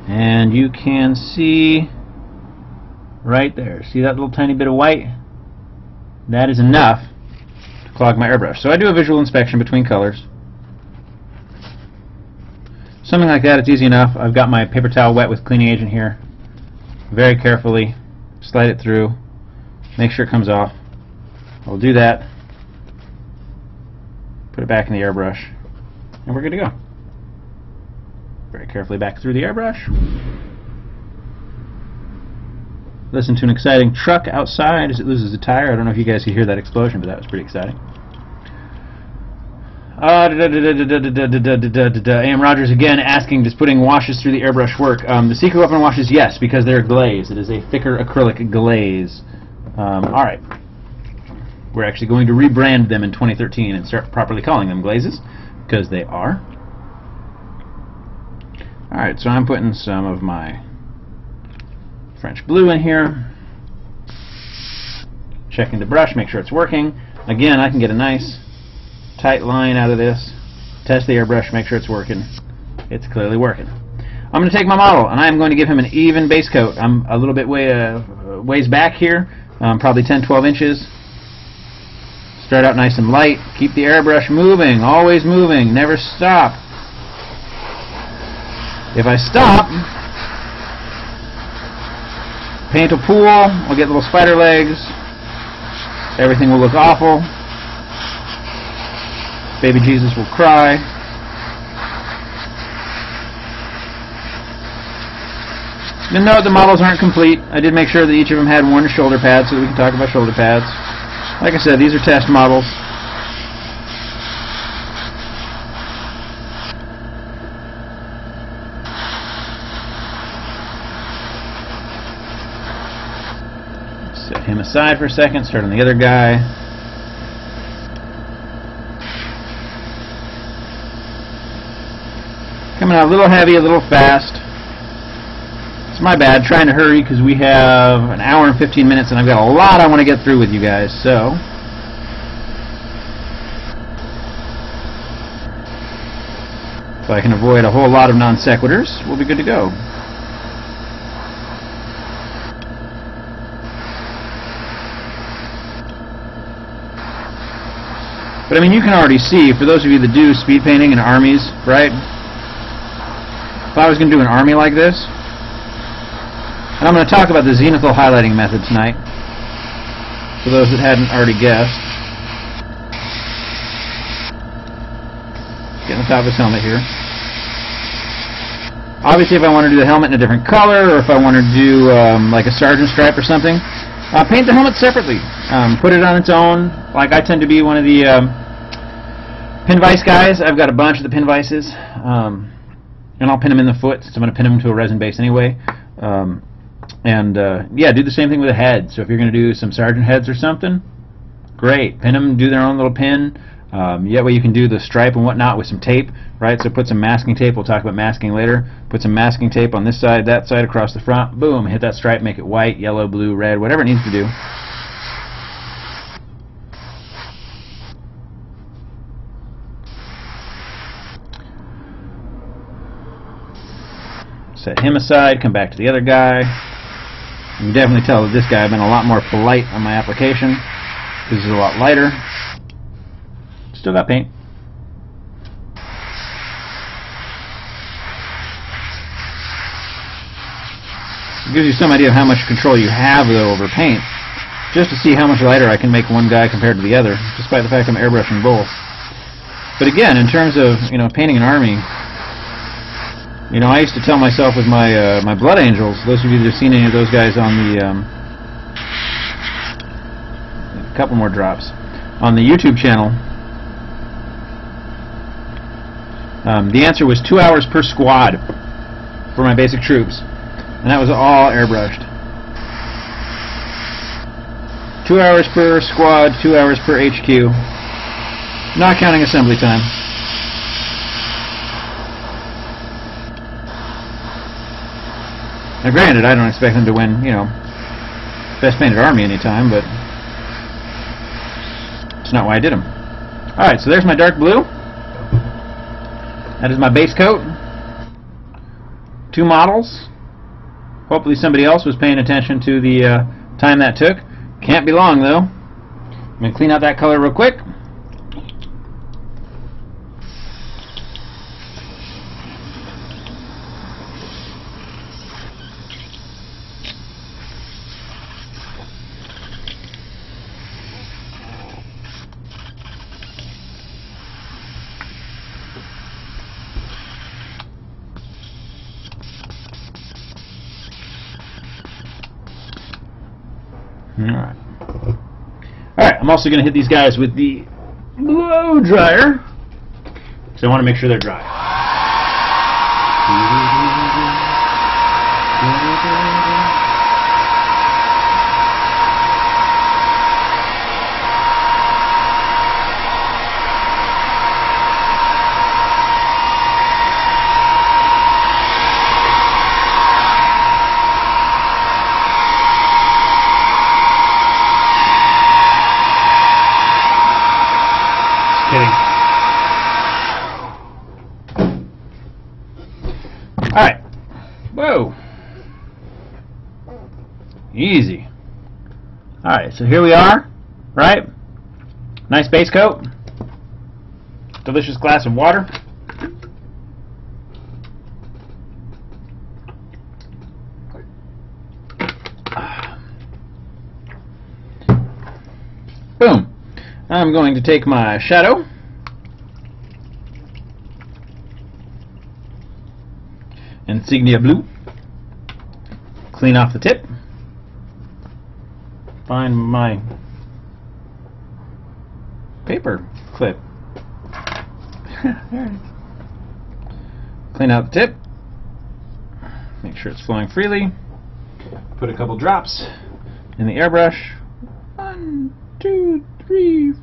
And you can see right there, see that little tiny bit of white? That is enough to clog my airbrush. So I do a visual inspection between colors. Something like that, it's easy enough. I've got my paper towel wet with cleaning agent here. Very carefully slide it through, make sure it comes off. I'll do that, put it back in the airbrush, and we're good to go. Very carefully back through the airbrush. Listen to an exciting truck outside as it loses a tire. I don't know if you guys could hear that explosion, but that was pretty exciting. A.M. Rogers again asking, does putting washes through the airbrush work? The secret weapon washes, yes, because they're glaze. It is a thicker acrylic glaze. Alright. We're actually going to rebrand them in 2013 and start properly calling them glazes, because they are. Alright, so I'm putting some of my French blue in here. Checking the brush, make sure it's working. Again, I can get a nice tight line out of this. Test the airbrush, make sure it's working. It's clearly working. I'm going to take my model and I'm going to give him an even base coat. I'm a little bit ways back here, probably 10-12 inches. Start out nice and light. Keep the airbrush moving, always moving, never stop. If I stop, paint will pool, we'll get little spider legs, everything will look awful, baby Jesus will cry. And no, the models aren't complete. I did make sure that each of them had one shoulder pad so that we can talk about shoulder pads. Like I said, these are test models. Set him aside for a second, start on the other guy. Coming out a little heavy, a little fast. It's my bad, trying to hurry because we have an hour and 15 minutes and I've got a lot I want to get through with you guys, so if I can avoid a whole lot of non sequiturs, we'll be good to go. But I mean, you can already see, for those of you that do speed painting in armies, right? If I was going to do an army like this, and I'm going to talk about the zenithal highlighting method tonight, for those that hadn't already guessed. Getting the top of his helmet here. Obviously, if I want to do the helmet in a different color, or if I want to do like a sergeant stripe or something, paint the helmet separately. Put it on its own. Like I tend to be one of the pin vise guys. I've got a bunch of the pin vices, and I'll pin them in the foot since I'm going to pin them to a resin base anyway. Yeah, do the same thing with a head. So if you're going to do some sergeant heads or something, great. Pin them, do their own little pin. That way you can do the stripe and whatnot with some tape, right? So put some masking tape. We'll talk about masking later. Put some masking tape on this side, that side, across the front. Boom, hit that stripe, make it white, yellow, blue, red, whatever it needs to do. Set him aside, come back to the other guy. You can definitely tell that this guy I've been a lot more polite on my application. This is a lot lighter. Still got paint. It gives you some idea of how much control you have though over paint, just to see how much lighter I can make one guy compared to the other, despite the fact I'm airbrushing both. But again, in terms of painting an army, I used to tell myself with my my Blood Angels, those of you that have seen any of those guys on the a couple more drops on the YouTube channel, the answer was 2 hours per squad for my basic troops, and that was all airbrushed. 2 hours per squad, 2 hours per HQ, not counting assembly time. Now granted, I don't expect them to win, Best Painted Army anytime, but it's not why I did them. Alright, so there's my dark blue. That is my base coat. 2 models. Hopefully somebody else was paying attention to the time that took. Can't be long though. I'm going to clean out that color real quick. Alright, I'm also going to hit these guys with the blow dryer, so I want to make sure they're dry. Alright. Whoa. Easy. Alright, so here we are, right? Nice base coat. Delicious glass of water. I'm going to take my shadow Insignia Blue, clean off the tip, find my paper clip, there it is. Clean out the tip, make sure it's flowing freely, put a couple drops in the airbrush, 1, 2, 3,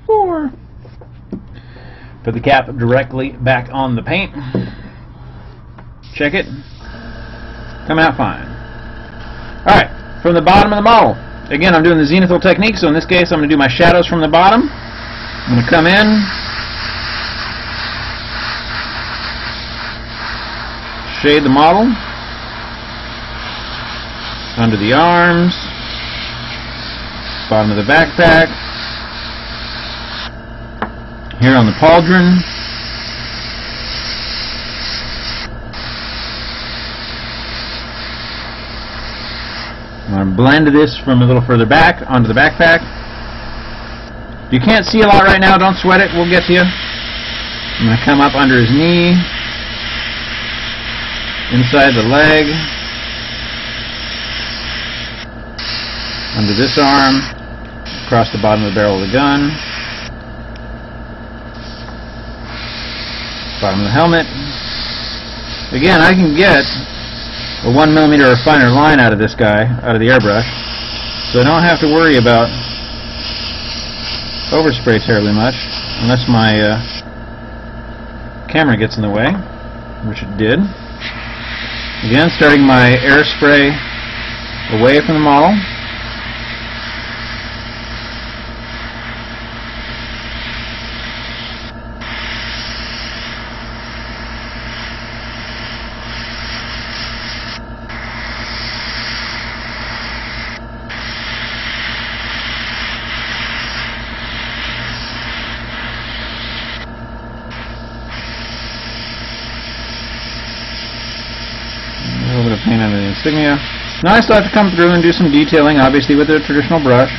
4, put the cap directly back on the paint, check it, come out fine. Alright, from the bottom of the model, again I'm doing the zenithal technique, so in this case I'm going to do my shadows from the bottom. I'm going to come in, shade the model, under the arms, bottom of the backpack, here on the pauldron, I'm going to blend this from a little further back onto the backpack. If you can't see a lot right now, don't sweat it, we'll get to you. I'm going to come up under his knee, inside the leg, under this arm, across the bottom of the barrel of the gun, bottom of the helmet. Again, I can get a 1mm or finer line out of this guy, out of the airbrush, so I don't have to worry about overspray terribly much, unless my camera gets in the way, which it did. Again, starting my air spray away from the model. A little bit of paint under the insignia. Now I still have to come through and do some detailing, obviously with a traditional brush.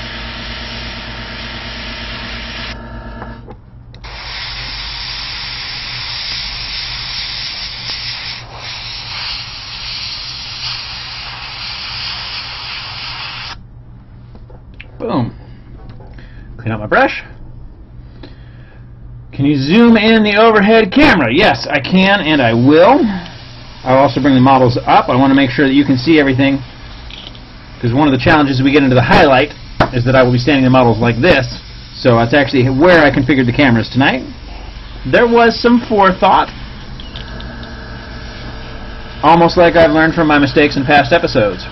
Boom. Clean out my brush. Can you zoom in the overhead camera? Yes, I can and I will. I'll also bring the models up. I want to make sure that you can see everything, because one of the challenges we get into the highlight is that I will be standing the models like this, so that's actually where I configured the cameras tonight. There was some forethought, almost like I've learned from my mistakes in past episodes.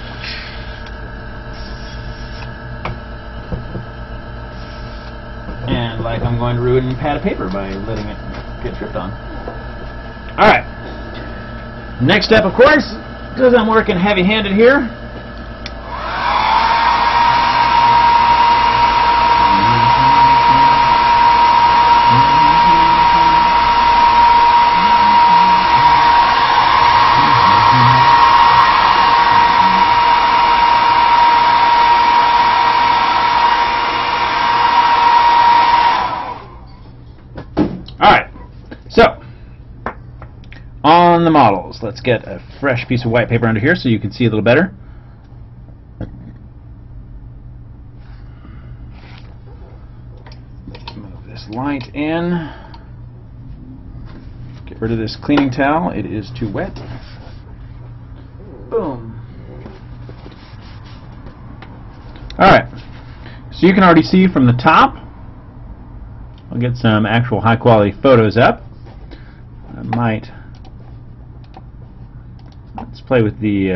And like I'm going to ruin a pad of paper by letting it get tripped on. Alright. Next step, of course, because I'm working heavy-handed here, alright, so on the models, let's get a fresh piece of white paper under here so you can see a little better. Move this light in. Get rid of this cleaning towel, it is too wet. Boom. Alright, so you can already see from the top. I'll get some actual high quality photos up. I might. Let's play with the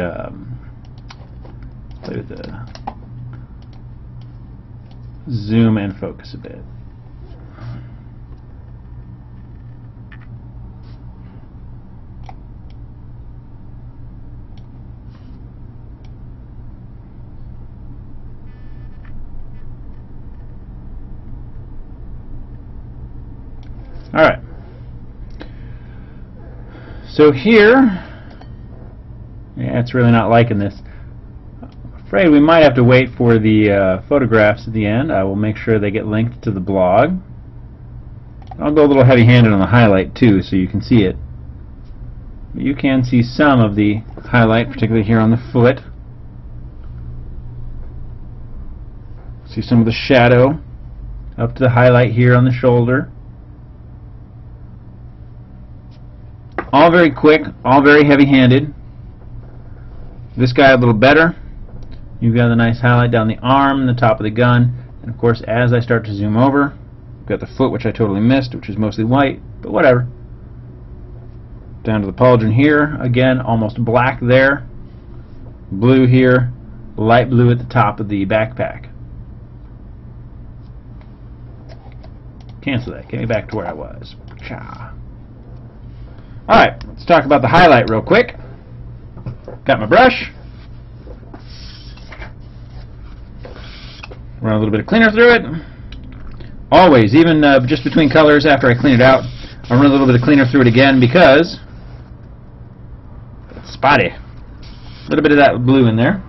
zoom and focus a bit. Alright. So here, yeah, it's really not liking this. afraid we might have to wait for the photographs at the end. I will make sure they get linked to the blog. I'll go a little heavy-handed on the highlight too, so you can see it. You can see some of the highlight, particularly here on the foot. See some of the shadow up to the highlight here on the shoulder. All very quick, all very heavy-handed. This guy a little better. You've got a nice highlight down the arm, the top of the gun, and of course as I start to zoom over, you've got the foot, which I totally missed, which is mostly white, but whatever. Down to the pauldron here, again almost black there, blue here, light blue at the top of the backpack. Cancel that, get me back to where I was. Alright, let's talk about the highlight real quick. Got my brush. Run a little bit of cleaner through it. Always, even just between colors after I clean it out, I'll run a little bit of cleaner through it again because it's spotty. A little bit of that blue in there.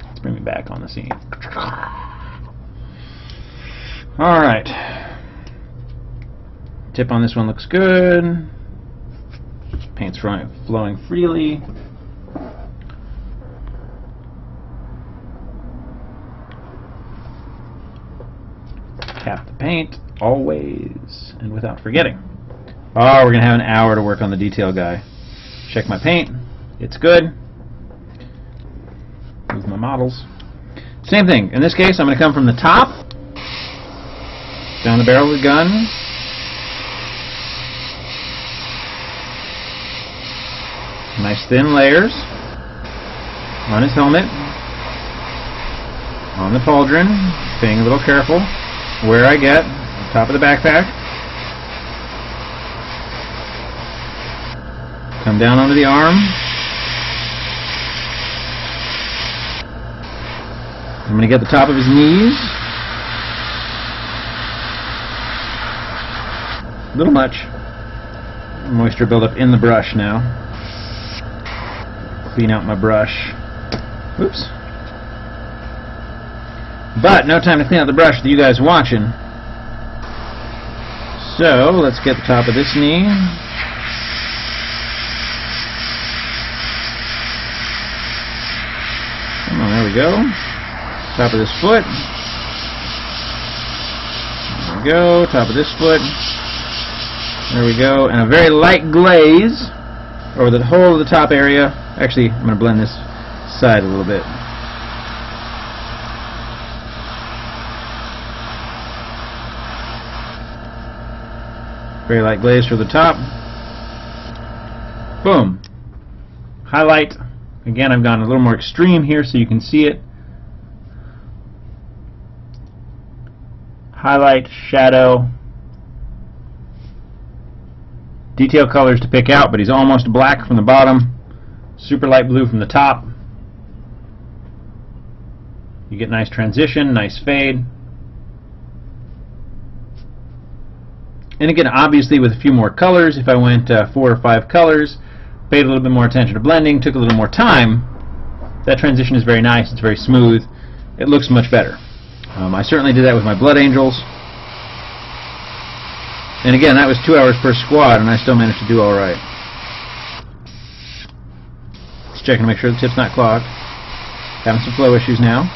Let's bring me back on the scene. Alright. Tip on this one looks good. Paint's flowing freely. Tap the paint, always, and without forgetting. Oh, we're going to have an hour to work on the detail guy. Check my paint. It's good. Move my models. Same thing. In this case, I'm going to come from the top, down the barrel of the gun. Nice thin layers on his helmet, on the pauldron, being a little careful where I get, on top of the backpack. Come down onto the arm. I'm going to get the top of his knees. A little much moisture buildup in the brush now. Clean out my brush. Oops. But no time to clean out the brush with you guys watching. So let's get the top of this knee. Come on, there we go. Top of this foot. There we go. Top of this foot. There we go. And a very light glaze over the whole of the top area. Actually, I'm going to blend this side a little bit. Very light glaze for the top. Boom. Highlight. Again, I've gone a little more extreme here so you can see it. Highlight, shadow. Detail colors to pick out, but he's almost black from the bottom. Super light blue from the top. You get nice transition, nice fade. And again, obviously with a few more colors, if I went 4 or 5 colors, paid a little bit more attention to blending, took a little more time, that transition is very nice, it's very smooth, it looks much better. I certainly did that with my Blood Angels. And again, that was 2 hours per squad, and I still managed to do alright. Just checking to make sure the tip's not clogged. Having some flow issues now.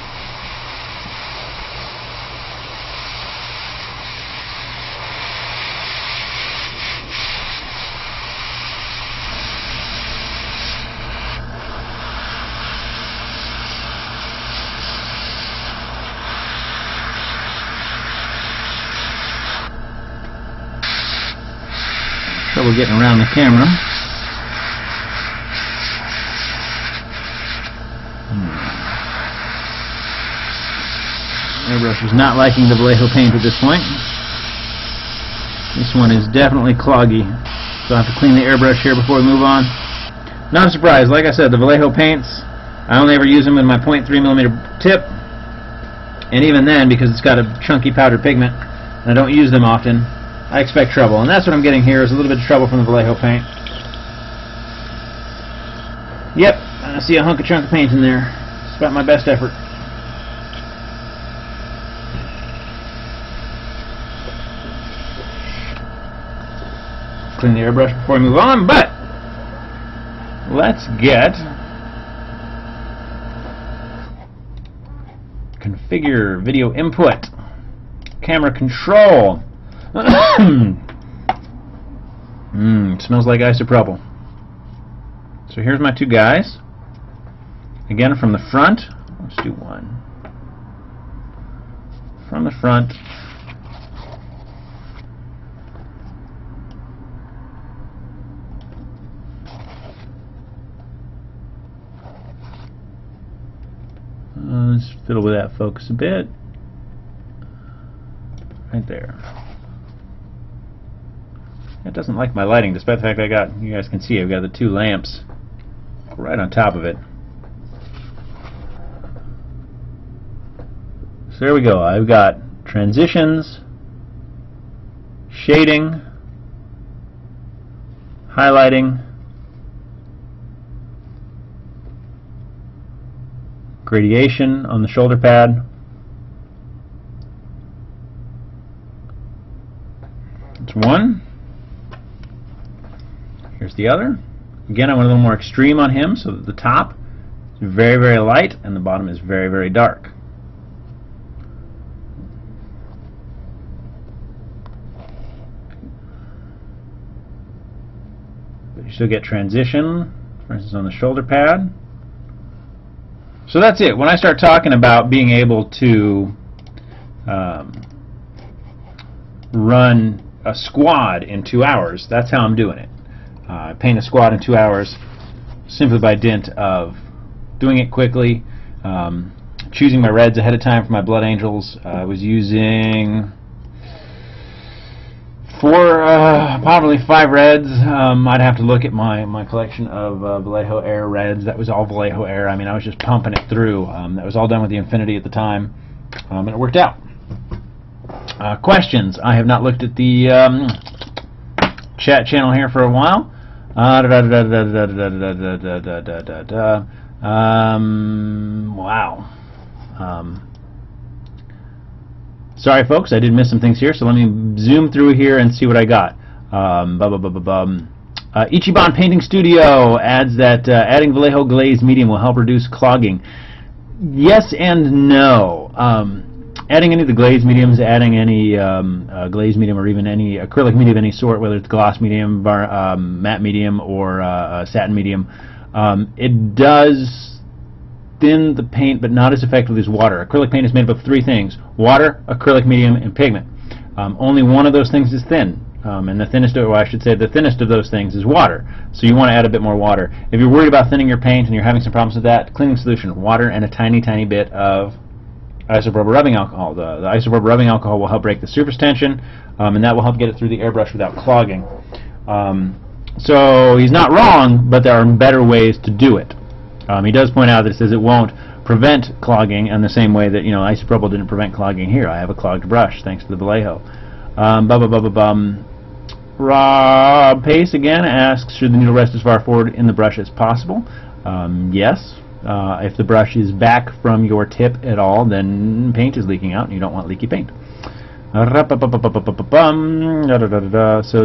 Trouble getting around the camera. Airbrush is not liking the Vallejo paint at this point. This one is definitely cloggy, so I'll have to clean the airbrush here before we move on. Not a surprise, like I said, the Vallejo paints, I only ever use them with my 0.3mm tip, and even then, because it's got a chunky powdered pigment, and I don't use them often, I expect trouble. And that's what I'm getting here, is a little bit of trouble from the Vallejo paint. Yep, and I see a chunk of paint in there. It's about my best effort. Clean the airbrush before we move on, but let's get configure video input, camera control. Smells like isopropyl. So here's my two guys. Again, from the front. Let's do one. From the front. Let's fiddle with that focus a bit. Right there. It doesn't like my lighting, despite the fact I got, you guys can see, I've got the two lamps right on top of it. So there we go. I've got transitions, shading, highlighting, gradation on the shoulder pad. That's one. Here's the other. Again, I went a little more extreme on him, so that the top is very, very light and the bottom is very, very dark. But you still get transition, for instance, on the shoulder pad. So that's it. When I start talking about being able to run a squad in 2 hours, that's how I'm doing it. I paint a squad in 2 hours simply by dint of doing it quickly, choosing my reds ahead of time for my Blood Angels. I was using probably 5 reds. I'd have to look at my collection of Vallejo Air reds. That was all Vallejo Air. I mean, I was just pumping it through. That was all done with the Infinity at the time, and it worked out. Questions? I have not looked at the chat channel here for a while. Wow. Sorry, folks, I did miss some things here, so let me zoom through here and see what I got. Ichiban Painting Studio adds that adding Vallejo glaze medium will help reduce clogging. Yes and no. Adding any of the glaze mediums, adding any glaze medium or even any acrylic medium of any sort, whether it's gloss medium, matte medium, or satin medium, it does thin the paint, but not as effectively as water. Acrylic paint is made up of 3 things: water, acrylic medium, and pigment. Only one of those things is thin, and the thinnest, or I should say, the thinnest of those things is water. So you want to add a bit more water. If you're worried about thinning your paint and you're having some problems with that, cleaning solution: water and a tiny, tiny bit of isopropyl rubbing alcohol. The isopropyl rubbing alcohol will help break the surface tension, and that will help get it through the airbrush without clogging. So he's not wrong, but there are better ways to do it. He does point out that it says it won't prevent clogging in the same way that, you know, isopropyl didn't prevent clogging here. I have a clogged brush thanks to the Vallejo. Rob Pace again asks, should the needle rest as far forward in the brush as possible? Yes. If the brush is back from your tip at all, then paint is leaking out and you don't want leaky paint. So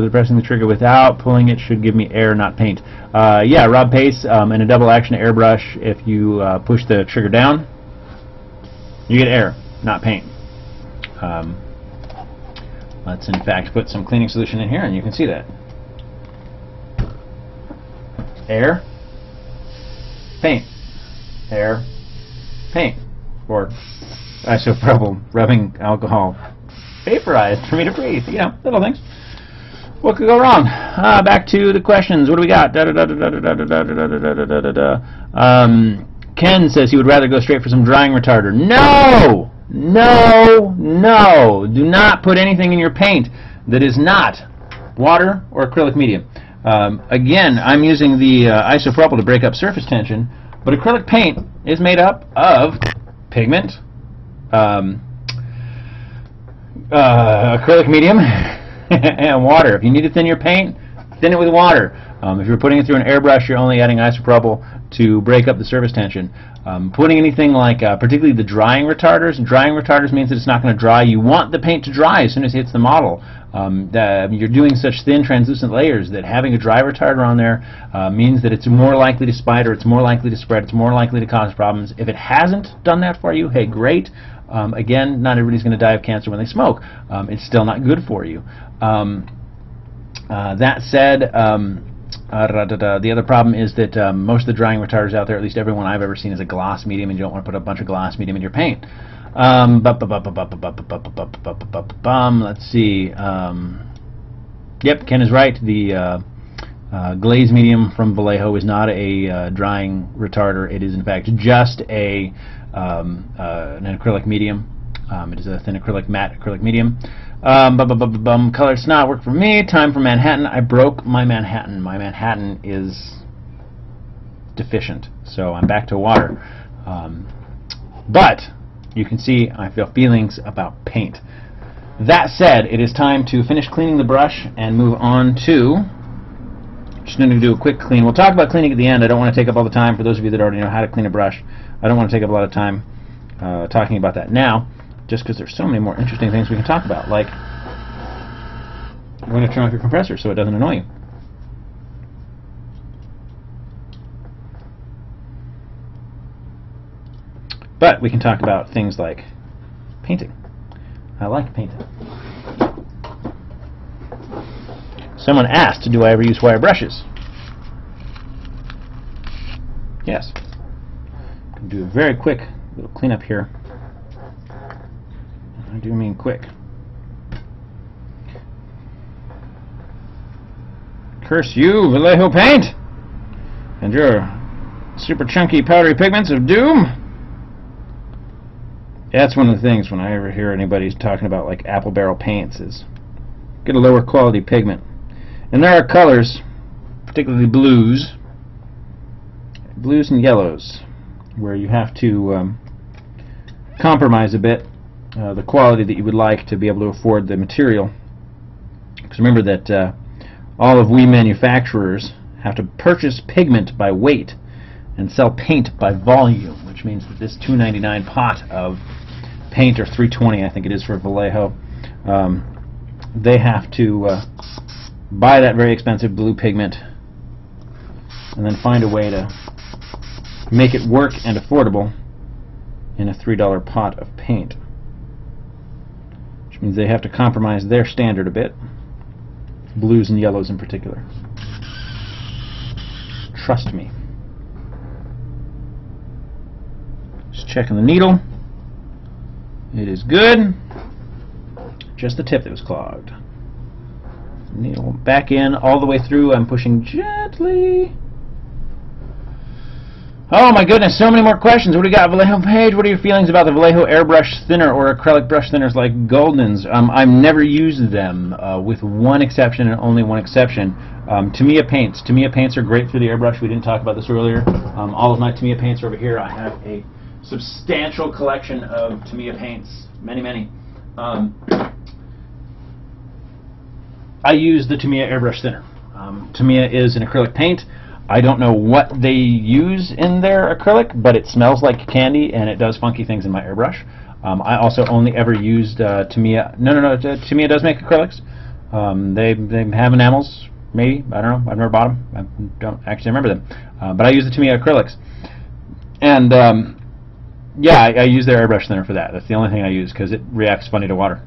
depressing the trigger without pulling it should give me air, not paint. Yeah, Rob Pace, in a double action airbrush, if you push the trigger down, you get air, not paint. Let's in fact put some cleaning solution in here and you can see that. Air, paint. Air, paint. Or isopropyl rubbing alcohol vaporized for me to breathe. You know, little things. What could go wrong? Back to the questions. What do we got? Ken says he would rather go straight for some drying retarder. No! No! No! Do not put anything in your paint that is not water or acrylic medium. Again, I'm using the isopropyl to break up surface tension, but acrylic paint is made up of pigment, acrylic medium, and water. If you need to thin your paint, thin it with water. If you're putting it through an airbrush, you're only adding isopropyl to break up the surface tension. Putting anything like, particularly the drying retarders means that it's not going to dry. You want the paint to dry as soon as it hits the model. You're doing such thin translucent layers that having a dry retarder on there means that it's more likely to spider, it's more likely to spread, it's more likely to cause problems. If it hasn't done that for you, hey, great. Again, not everybody's going to die of cancer when they smoke. It's still not good for you. That said, the other problem is that most of the drying retarders out there, at least everyone I've ever seen, is a gloss medium, and you don't want to put a bunch of gloss medium in your paint. Let's see. Yep, Ken is right. The glaze medium from Vallejo is not a drying retarder. It is in fact just an acrylic medium. It is a thin acrylic, matte acrylic medium. Color does not work for me. Time for Manhattan. I broke my Manhattan. My Manhattan is deficient, so I'm back to water. But you can see I feel feelings about paint. That said, it is time to finish cleaning the brush and move on to, just going to do a quick clean. We'll talk about cleaning at the end. I don't want to take up all the time. For those of you that already know how to clean a brush, I don't want to take up a lot of time talking about that now, just because there's so many more interesting things we can talk about, like we're going to turn off your compressor so it doesn't annoy you. But we can talk about things like painting. I like painting. Someone asked, do I ever use wire brushes? Yes. I'm going to do a very quick little cleanup here. I do mean quick. Curse you, Vallejo paint, and your super chunky powdery pigments of doom. That's one of the things when I ever hear anybody talking about like apple barrel paints is get a lower quality pigment. And there are colors, particularly blues and yellows, where you have to compromise a bit the quality that you would like to be able to afford the material. Because remember that all of we manufacturers have to purchase pigment by weight and sell paint by volume, which means that this $2.99 pot of paint, or $3.20 I think it is for Vallejo, they have to buy that very expensive blue pigment and then find a way to make it work and affordable in a $3 pot of paint, which means they have to compromise their standard a bit, blues and yellows in particular. Trust me. Just checking the needle. It is good. Just the tip that was clogged. Needle back in all the way through. I'm pushing gently. Oh my goodness, so many more questions. What do we got? Vallejo Page, what are your feelings about the Vallejo airbrush thinner or acrylic brush thinners like Golden's? I've never used them, with one exception and only one exception. Tamiya paints. Tamiya paints are great for the airbrush. We didn't talk about this earlier. All of my Tamiya paints are over here. I have a substantial collection of Tamiya paints. Many. I use the Tamiya airbrush thinner. Tamiya is an acrylic paint. I don't know what they use in their acrylic, but it smells like candy and it does funky things in my airbrush. I also only ever used Tamiya. No. Tamiya does make acrylics. They have enamels, maybe. I don't know. I've never bought them. I don't actually remember them. But I use the Tamiya acrylics. And yeah, I use their airbrush thinner for that. That's the only thing I use because it reacts funny to water,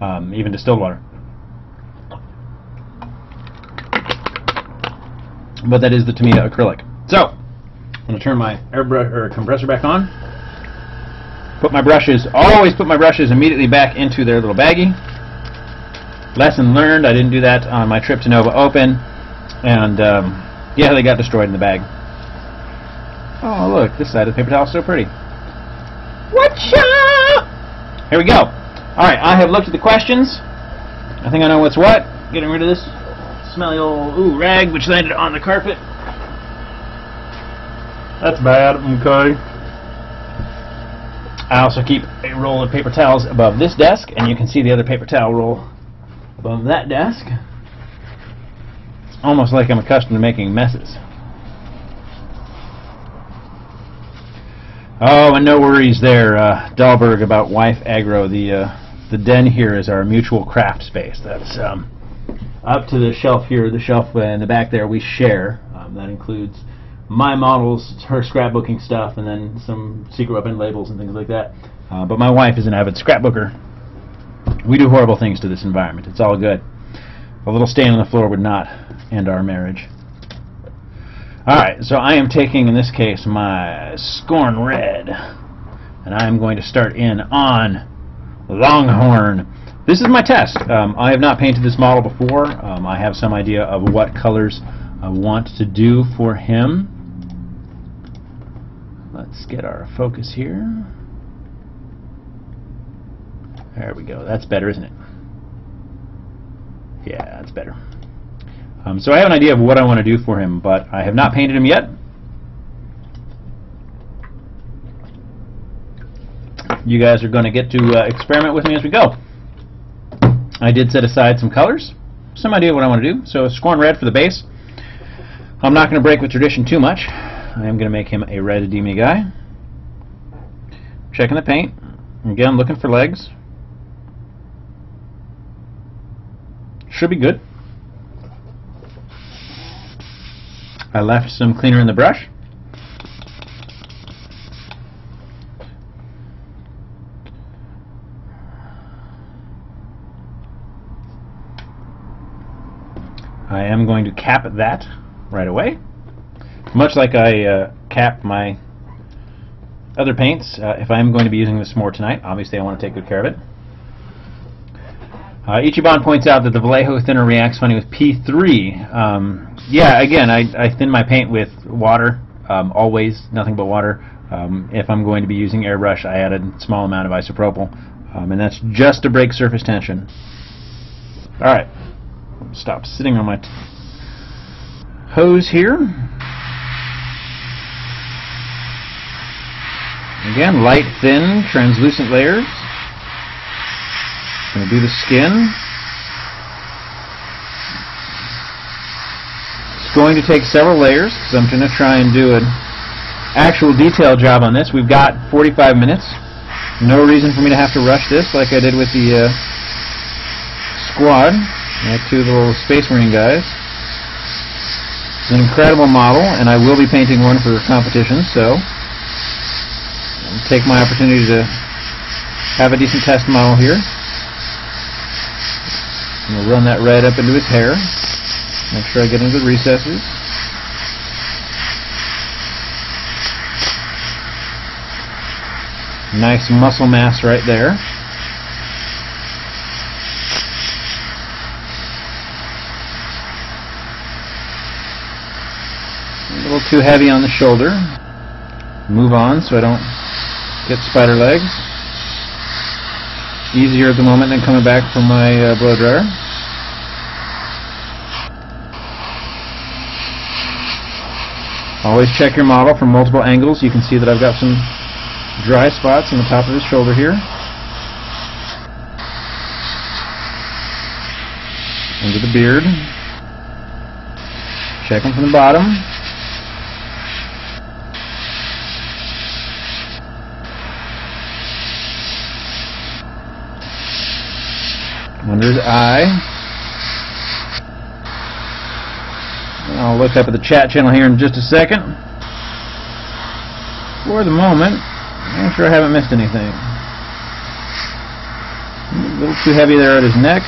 even distilled water. But that is the Tamiya acrylic. So, I'm going to turn my airbrush or compressor back on. Put my brushes, always put my brushes immediately back into their little baggie. Lesson learned, I didn't do that on my trip to Nova Open. And, yeah, they got destroyed in the bag. Oh, look, this side of the paper towel is so pretty. Watcha! Here we go. Alright, I have looked at the questions. I think I know what's what. Getting rid of this smelly old rag which landed on the carpet. That's bad. Okay. I also keep a roll of paper towels above this desk, and you can see the other paper towel roll above that desk. almost like I'm accustomed to making messes. Oh, and no worries there, Dahlberg, about Wife Agro. The den here is our mutual craft space. That's up to the shelf here. The shelf in the back there we share. That includes my models, her scrapbooking stuff, and then some secret weapon labels and things like that. But my wife is an avid scrapbooker. We do horrible things to this environment. It's all good. A little stain on the floor would not end our marriage. Alright, so I am taking, in this case, my Scorn Red, and I am going to start in on Longhorn. This is my test. I have not painted this model before. I have some idea of what colors I want to do for him. Let's get our focus here. There we go. That's better, isn't it? Yeah, that's better. So I have an idea of what I want to do for him, but I have not painted him yet. You guys are going to get to experiment with me as we go. I did set aside some colors, some idea of what I want to do. So Scorn Red for the base. I'm not going to break with tradition too much. I am going to make him a red demon guy. Checking the paint. Again, looking for legs. Should be good. I left some cleaner in the brush. I am going to cap that right away, much like I cap my other paints. If I am going to be using this more tonight, obviously I want to take good care of it. Ichiban points out that the Vallejo thinner reacts funny with P3. Yeah, again, I thin my paint with water, always, nothing but water. If I'm going to be using airbrush, I add a small amount of isopropyl, and that's just to break surface tension. Alright, stop sitting on my hose here. Again, light, thin, translucent layers. Going to do the skin. It's going to take several layers because I'm going to try and do an actual detail job on this. We've got 45 minutes. No reason for me to have to rush this like I did with the squad. I have two of the little Space Marine guys. It's an incredible model, and I will be painting one for competition, so I'll take my opportunity to have a decent test model here. And we'll run that red up into his hair. Make sure I get into the recesses. Nice muscle mass right there. A little too heavy on the shoulder. Move on so I don't get spider legs. Easier at the moment than coming back from my blow dryer. Always check your model from multiple angles. You can see that I've got some dry spots on the top of his shoulder here. Under the beard. Check him from the bottom. Under his eye. I'll look up at the chat channel here in just a second. For the moment, I'm sure I haven't missed anything. A little too heavy there at his neck.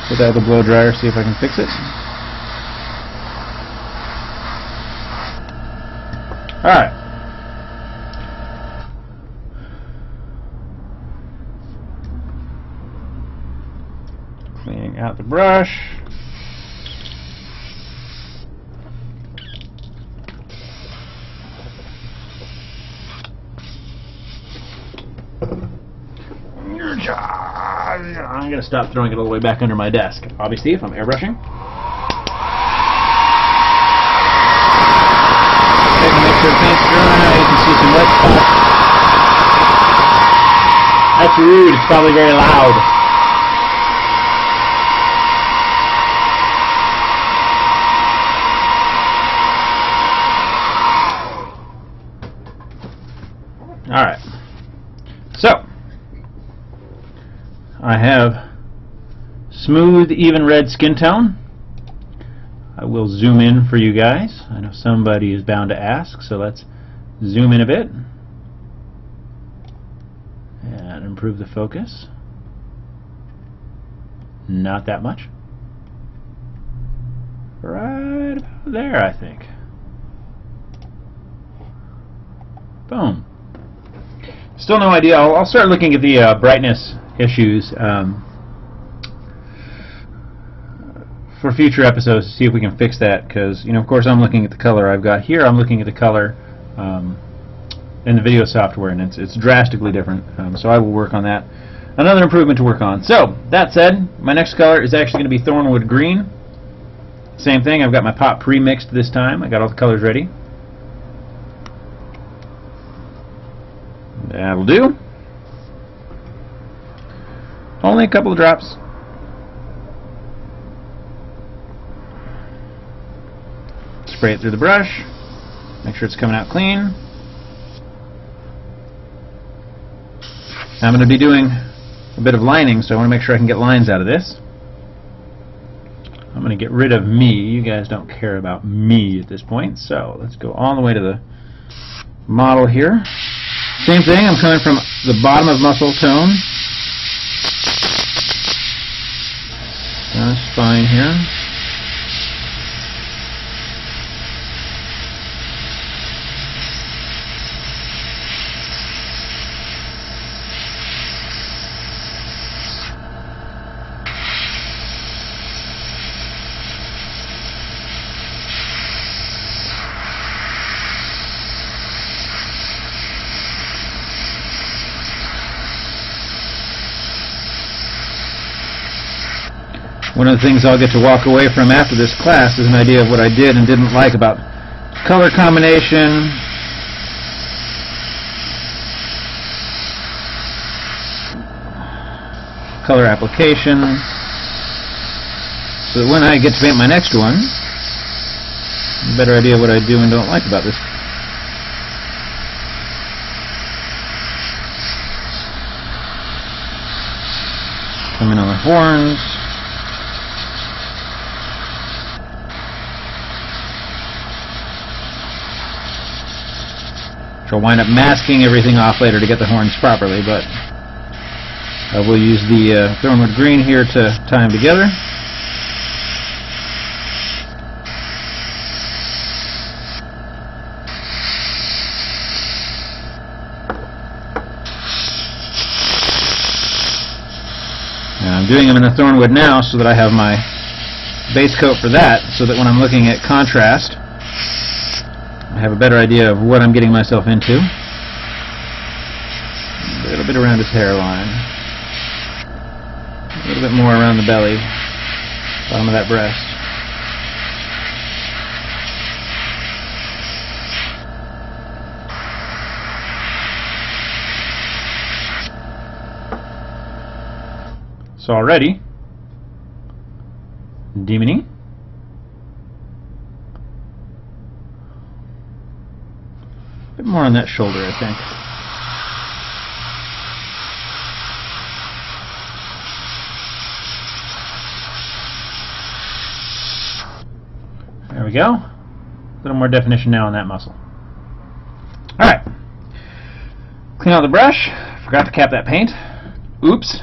Put that with the blow dryer, see if I can fix it. Alright. Cleaning out the brush. I'm going to stop throwing it all the way back under my desk. Obviously, if I'm airbrushing. Check to make sure the paint's dry. You can see some wet spots. That's rude. It's probably very loud. I have smooth, even red skin tone. I will zoom in for you guys. I know somebody is bound to ask, so let's zoom in a bit and improve the focus. Not that much. Right about there, I think. Boom. Still no idea. I'll start looking at the brightness issues for future episodes to see if we can fix that, because, you know, of course I'm looking at the color I've got here. I'm looking at the color in the video software, and it's drastically different. So I will work on that. Another improvement to work on. So, that said, my next color is actually going to be Thornwood Green. Same thing, I've got my pot pre-mixed this time. I got all the colors ready. That'll do. Only a couple of drops. Spray it through the brush. Make sure it's coming out clean. I'm going to be doing a bit of lining, so I want to make sure I can get lines out of this. I'm going to get rid of me. You guys don't care about me at this point, so let's go all the way to the model here. Same thing, I'm coming from the bottom of muscle tone. That's fine here. One of the things I'll get to walk away from after this class is an idea of what I did and didn't like about color combination, color application, so that when I get to paint my next one, a better idea of what I do and don't like about this. Come in on the horns. I'll wind up masking everything off later to get the horns properly, but I will use the Thornwood Green here to tie them together. And I'm doing them in the Thornwood now so that I have my base coat for that, so that when I'm looking at contrast, I have a better idea of what I'm getting myself into. A little bit around his hairline. A little bit more around the belly. Bottom of that breast. So already, Demony. A bit more on that shoulder, I think. There we go. A little more definition now on that muscle. Alright. Clean out the brush. Forgot to cap that paint. Oops.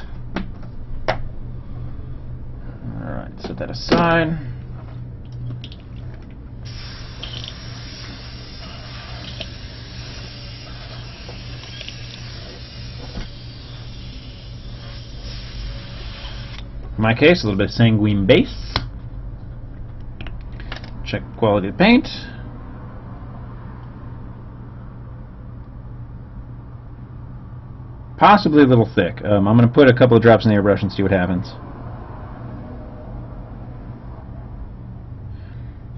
Alright, set that aside. In my case, a little bit of sanguine base. Check quality of paint. Possibly a little thick. I'm going to put a couple of drops in the airbrush and see what happens.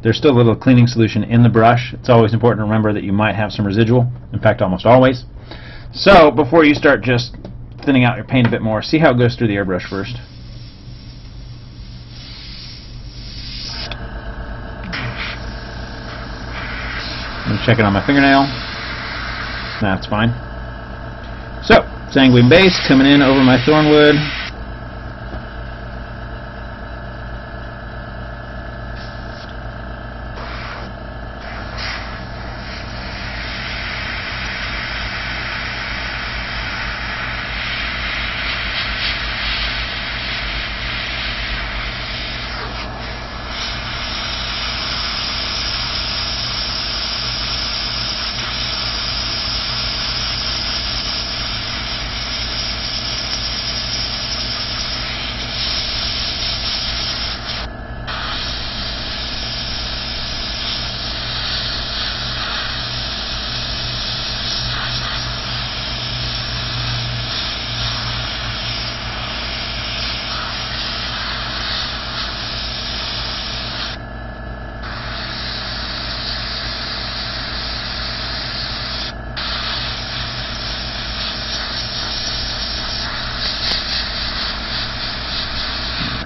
There's still a little cleaning solution in the brush. It's always important to remember that you might have some residual. In fact, almost always. So, before you start just thinning out your paint a bit more, see how it goes through the airbrush first. I'm checking on my fingernail. That's fine. So, sanguine base coming in over my Thornwood.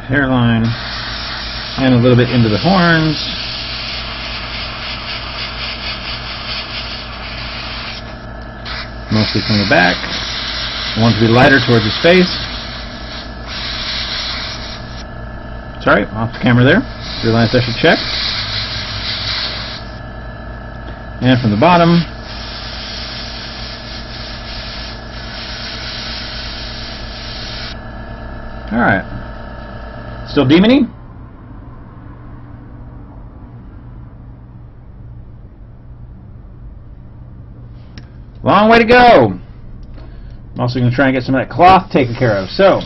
hairline and a little bit into the horns. Mostly from the back. I want it to be lighter towards his face. Sorry, off the camera there. Realized I should check. And from the bottom. Alright. Still demony? Long way to go. I'm also going to try and get some of that cloth taken care of. So,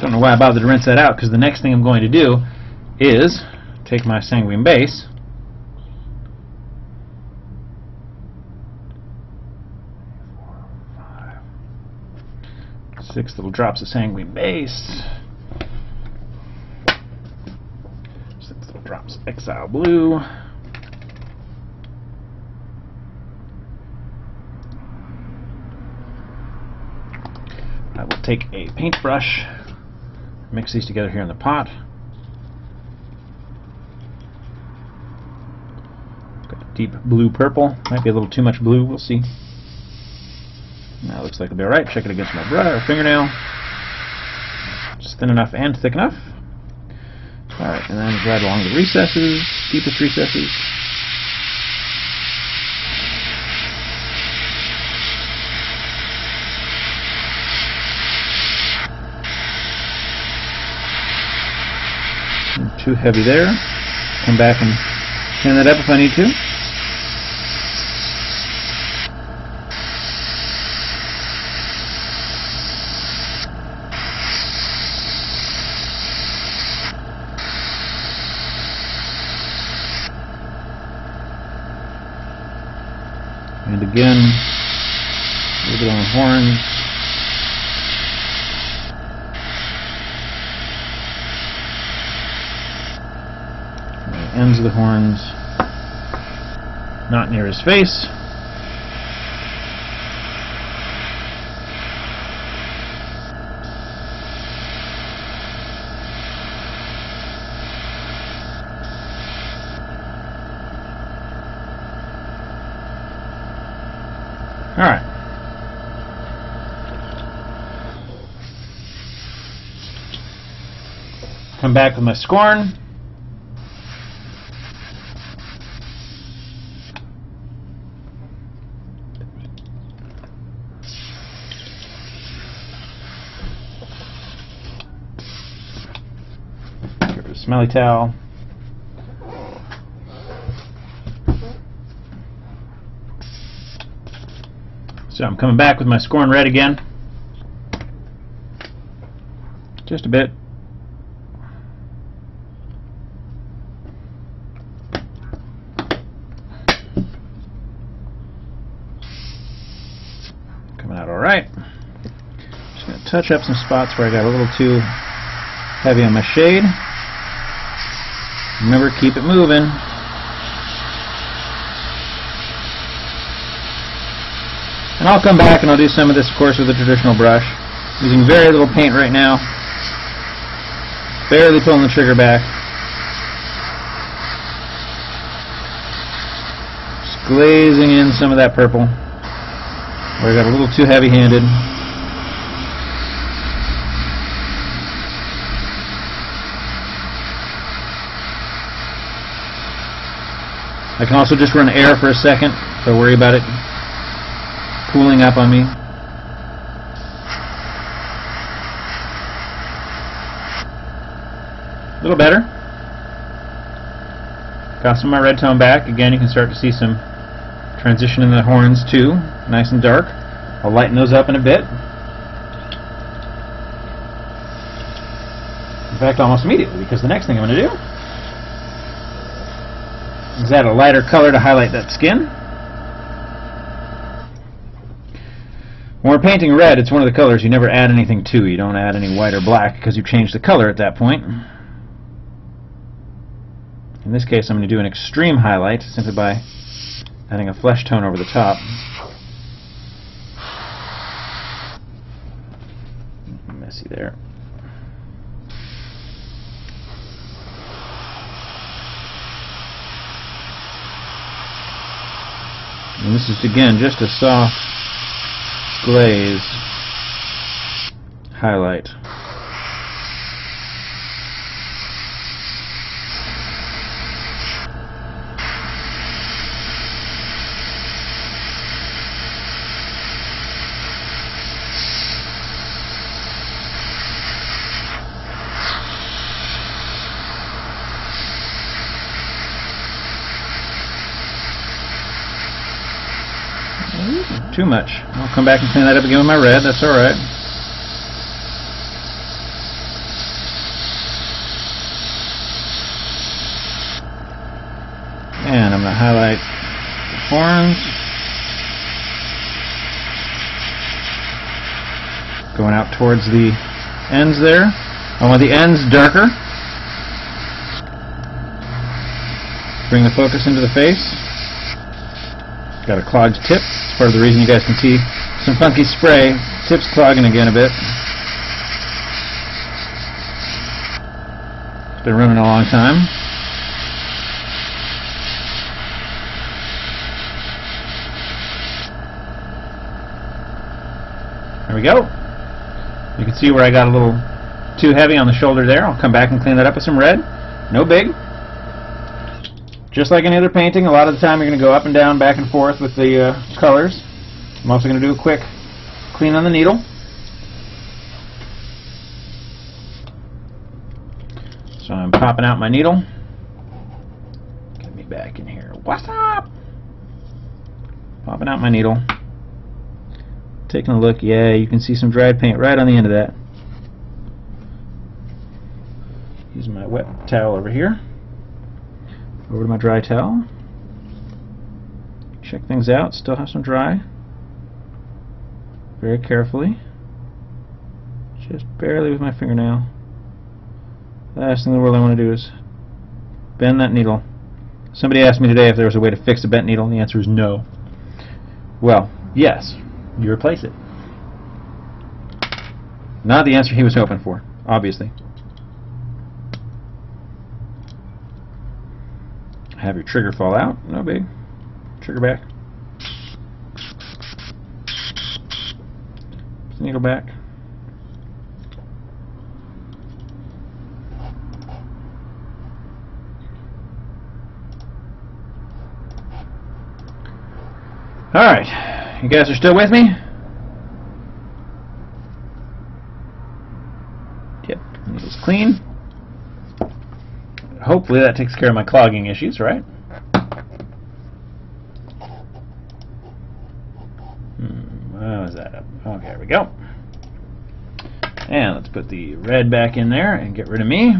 don't know why I bothered to rinse that out, because the next thing I'm going to do is take my sanguine base six little drops of sanguine base. Drops Exile Blue. I will take a paintbrush, mix these together here in the pot. Got a deep blue purple. Might be a little too much blue, we'll see. That looks like it'll be alright. Check it against my brush or fingernail. Just thin enough and thick enough. Alright, and then right along the recesses, deepest recesses. And too heavy there. Come back and clean that up if I need to. And again, a little bit on the horns. And the ends of the horns, not near his face. Alright. Come back with my scorn. Get rid of the smelly towel. So I'm coming back with my scorn red again. Just a bit. Coming out alright. Just going to touch up some spots where I got a little too heavy on my shade. Remember, keep it moving. And I'll come back and I'll do some of this, of course, with a traditional brush. Using very little paint right now. Barely pulling the trigger back. Just glazing in some of that purple, where I got a little too heavy-handed. I can also just run air for a second if I worry about it cooling up on me. A little better. Got some of my red tone back. Again, you can start to see some transition in the horns too, nice and dark. I'll lighten those up in a bit. In fact, almost immediately, because the next thing I'm going to do is add a lighter color to highlight that skin. When we're painting red, it's one of the colors you never add anything to. You don't add any white or black because you've changed the color at that point. In this case, I'm going to do an extreme highlight simply by adding a flesh tone over the top. Messy there. And this is, again, just a soft glaze highlight. Too much. I'll come back and clean that up again with my red. That's alright. And I'm going to highlight the horns. Going out towards the ends there. I want the ends darker. Bring the focus into the face. Got a clogged tip. It's part of the reason you guys can see some funky spray. Tip's clogging again a bit. It's been running a long time. There we go. You can see where I got a little too heavy on the shoulder there. I'll come back and clean that up with some red. No big. Just like any other painting, a lot of the time you're going to go up and down, back and forth with the colors. I'm also going to do a quick clean on the needle. So I'm popping out my needle. Get me back in here. What's up? Popping out my needle. Taking a look. Yeah, you can see some dried paint right on the end of that. Using my wet towel over here. Over to my dry towel. Check things out. Still have some dry. Very carefully. Just barely with my fingernail. Last thing in the world I want to do is bend that needle. Somebody asked me today if there was a way to fix a bent needle, and the answer is no. Well, yes. You replace it. Not the answer he was hoping for, obviously. Have your trigger fall out. No big. Trigger back. Put the needle back. Alright. You guys are still with me? Yep. Needle's clean. Hopefully that takes care of my clogging issues, right? How is that up? Okay, there we go. And let's put the red back in there and get rid of me.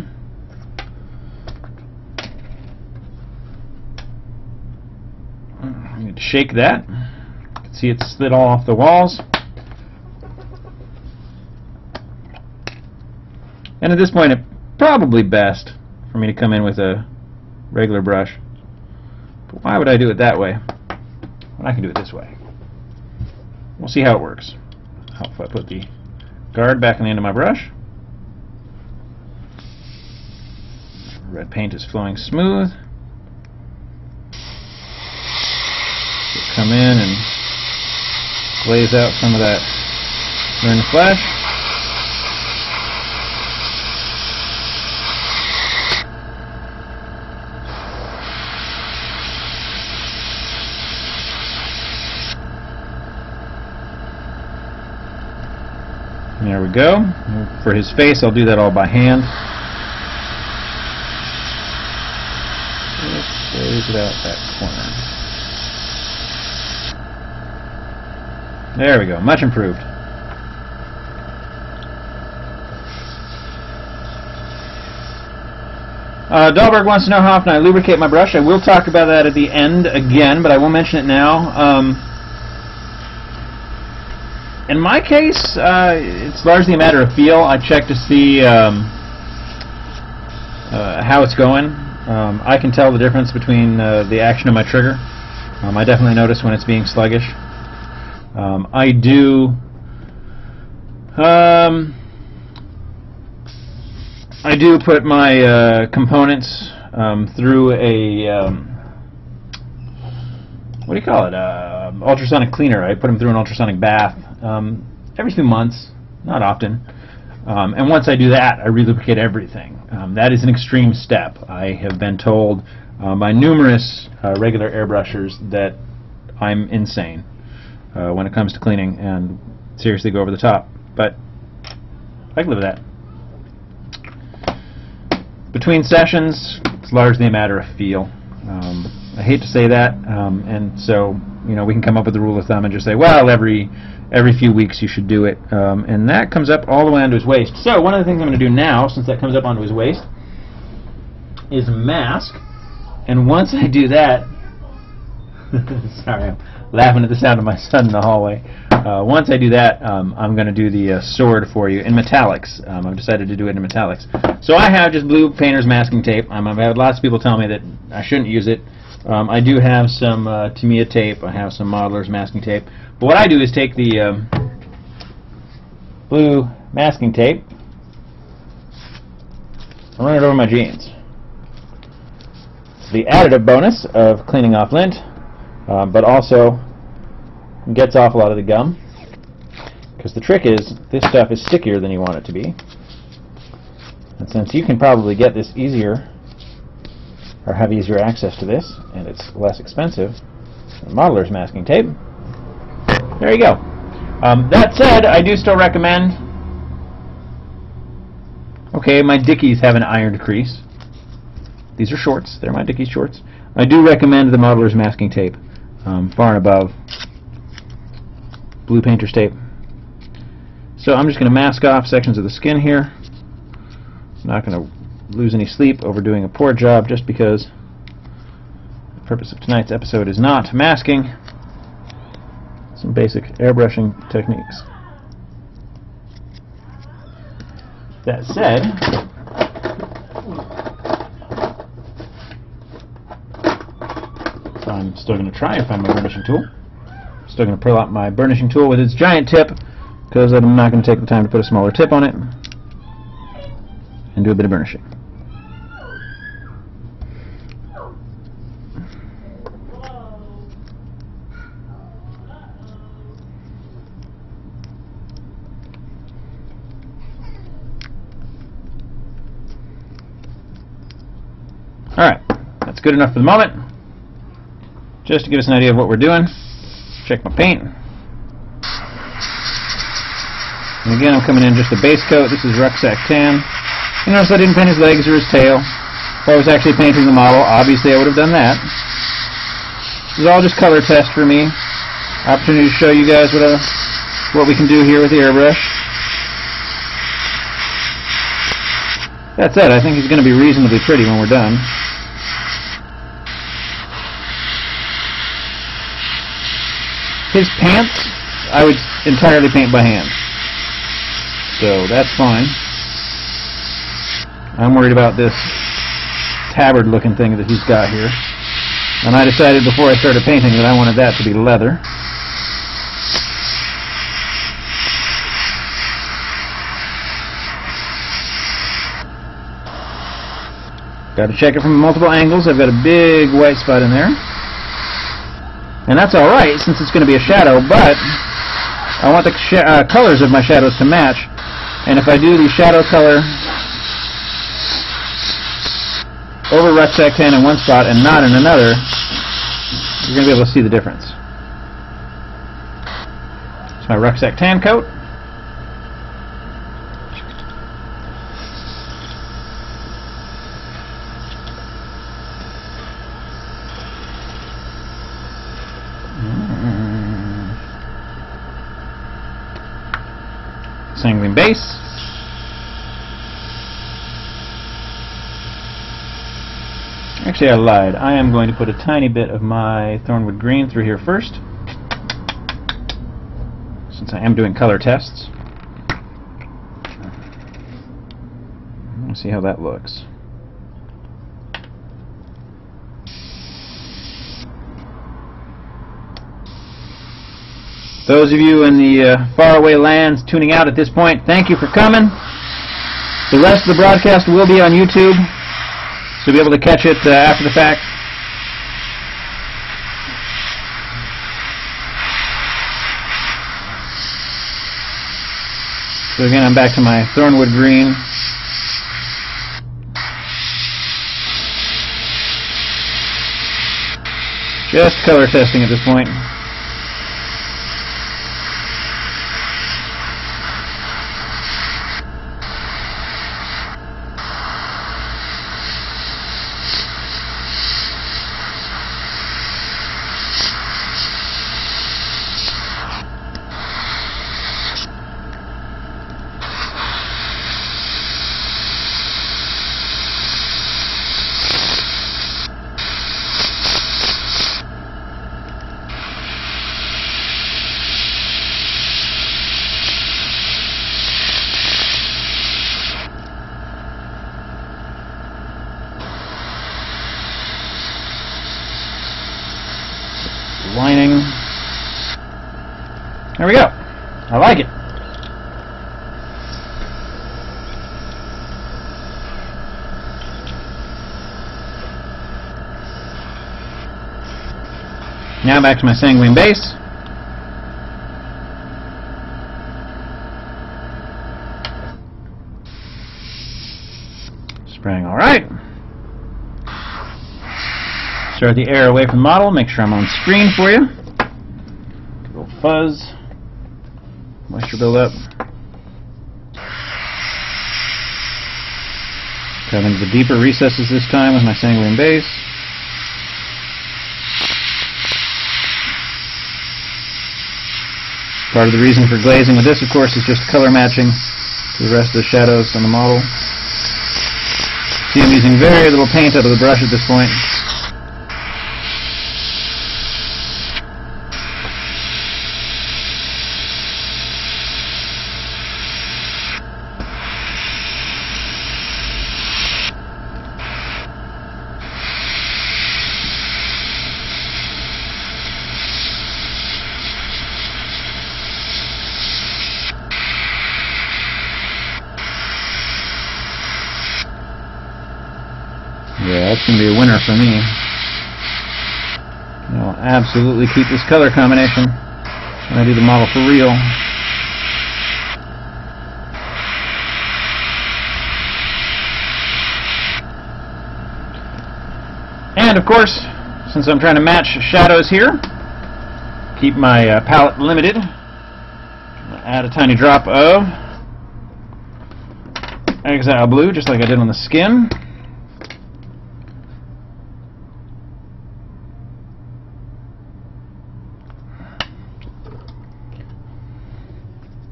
I need to shake that. You can see it slid all off the walls. And at this point, it's probably best for me to come in with a regular brush. But why would I do it that way when I can do it this way? We'll see how it works. How if I put the guard back on the end of my brush. Red paint is flowing smooth. Just come in and glaze out some of that burn flesh. There we go. For his face, I'll do that all by hand. Just glaze it out that corner. There we go. Much improved. Dahlberg wants to know how often I lubricate my brush. I will talk about that at the end again, but I will mention it now. In my case, it's largely a matter of feel. I check to see how it's going. I can tell the difference between the action of my trigger I definitely notice when it's being sluggish. I do put my components through a what do you call it? Ultrasonic cleaner. I put them through an ultrasonic bath every few months, not often. And once I do that, I relubricate everything. That is an extreme step. I have been told by numerous regular airbrushers that I'm insane when it comes to cleaning and seriously go over the top. But I can live with that. Between sessions, it's largely a matter of feel. I hate to say that, and so we can come up with a rule of thumb and just say, well, every few weeks you should do it, and that comes up all the way onto his waist. So one of the things I'm going to do now, since that comes up onto his waist, is mask. And once I do that, sorry, I'm laughing at the sound of my son in the hallway. Once I do that, I'm going to do the sword for you in metallics. I've decided to do it in metallics. So I have just blue painter's masking tape. I've had lots of people tell me that I shouldn't use it. I do have some Tamiya tape. I have some modeler's masking tape. But what I do is take the blue masking tape and run it over my jeans. It's the additive bonus of cleaning off lint, but also gets off a lot of the gum. Because the trick is, this stuff is stickier than you want it to be. And since you can probably get this easier, or have easier access to this, and it's less expensive than modeler's masking tape, there you go. That said, I do still recommend, okay, my Dickies have an ironed crease. These are shorts. They're my Dickies shorts. I do recommend the modeler's masking tape, far and above blue painter's tape. So I'm just going to mask off sections of the skin here. I'm not going to lose any sleep over doing a poor job just because the purpose of tonight's episode is not masking. Some basic airbrushing techniques. That said, I'm still going to try and find my burnishing tool. Still going to pull out my burnishing tool with its giant tip, because I'm not going to take the time to put a smaller tip on it, and do a bit of burnishing. Alright, that's good enough for the moment. Just to give us an idea of what we're doing, check my paint. And again, I'm coming in just a base coat. This is Rucksack Tan. You notice I didn't paint his legs or his tail. If I was actually painting the model, obviously I would have done that. This is all just color test for me. Opportunity to show you guys what we can do here with the airbrush. That said, I think he's going to be reasonably pretty when we're done. His pants, I would entirely paint by hand. So that's fine. I'm worried about this tabard looking thing that he's got here. And I decided before I started painting that I wanted that to be leather. Got to check it from multiple angles. I've got a big white spot in there. And that's alright since it's going to be a shadow, but I want the colors of my shadows to match. And if I do the shadow color over Rucksack Tan in one spot and not in another, you're going to be able to see the difference. It's my Rucksack Tan coat. Sangling base. Actually, I lied. I am going to put a tiny bit of my Thornwood Green through here first, since I am doing color tests. Let's see how that looks. Those of you in the faraway lands tuning out at this point, thank you for coming. The rest of the broadcast will be on YouTube, so you'll be able to catch it after the fact. So again, I'm back to my Thornwood green. Just color testing at this point. Lining. There we go. I like it. Now back to my sanguine base. Spraying all right. Start the air away from the model. Make sure I'm on screen for you. A little fuzz. Moisture buildup. Cut into the deeper recesses this time with my sanguine base. Part of the reason for glazing with this, of course, is just color matching to the rest of the shadows on the model. See, I'm using very little paint out of the brush at this point. Yeah, that's going to be a winner for me. I'll absolutely keep this color combination when I do the model for real. And of course, since I'm trying to match shadows here, keep my palette limited. Add a tiny drop of Exile Blue, just like I did on the skin.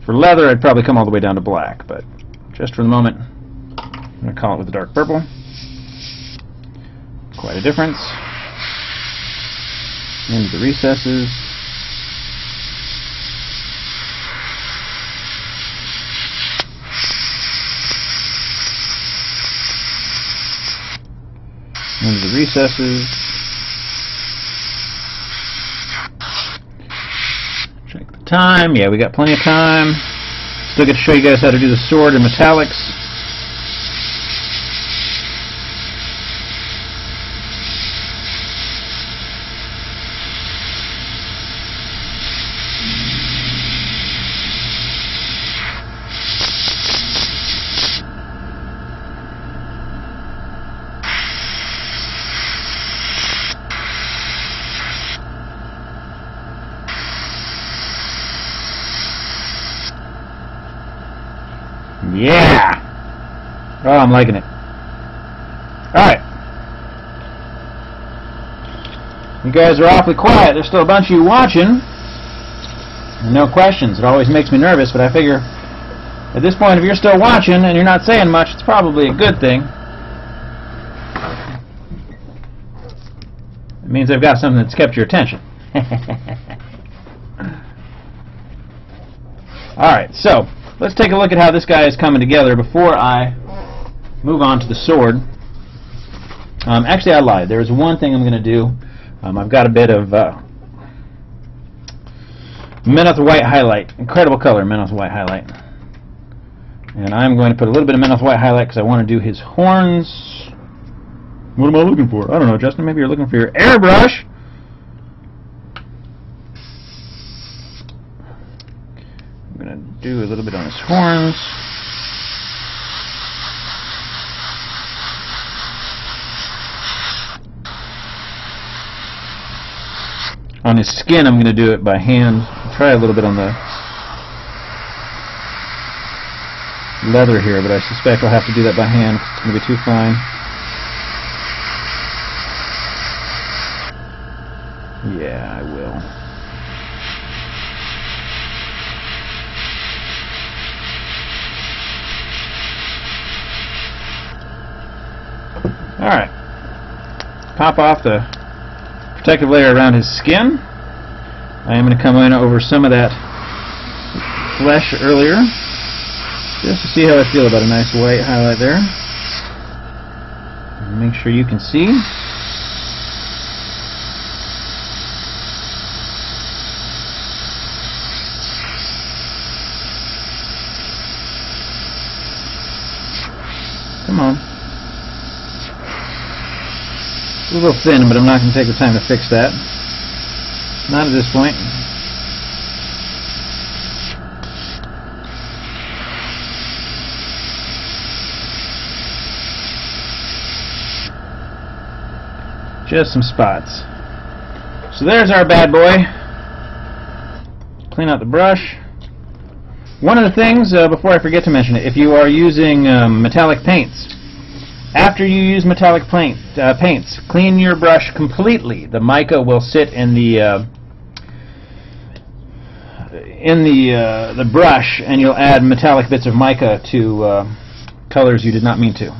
For leather, I'd probably come all the way down to black, but just for the moment, I'm going to call it with a dark purple. Quite a difference. Into the recesses. Into the recesses. Check the time. Yeah, we got plenty of time. Still get to show you guys how to do the sword in metallics. Yeah! Oh, I'm liking it. Alright. You guys are awfully quiet. There's still a bunch of you watching. No questions. It always makes me nervous, but I figure at this point, if you're still watching and you're not saying much, it's probably a good thing. It means I've got something that's kept your attention. Alright, so let's take a look at how this guy is coming together before I move on to the sword. Actually, I lied. There's one thing I'm going to do. I've got a bit of Menthol white highlight. Incredible color, menthol white highlight. And I'm going to put a little bit of menthol white highlight because I want to do his horns. What am I looking for? I don't know, Justin. Maybe you're looking for your airbrush. I'm going to do a little bit on his horns. On his skin, I'm going to do it by hand. I'll try a little bit on the leather here, but I suspect I'll have to do that by hand. It's going to be too fine. Yeah, I will. Alright. Pop off the protective layer around his skin. I am going to come in over some of that flesh earlier, just to see how I feel about a nice white highlight there. Make sure you can see. Come on. It's a little thin, but I'm not going to take the time to fix that. Not at this point. Just some spots. So there's our bad boy. Clean out the brush. One of the things, before I forget to mention it, if you are using metallic paints, after you use metallic paints, clean your brush completely. The mica will sit in the brush, and you'll add metallic bits of mica to colors you did not mean to.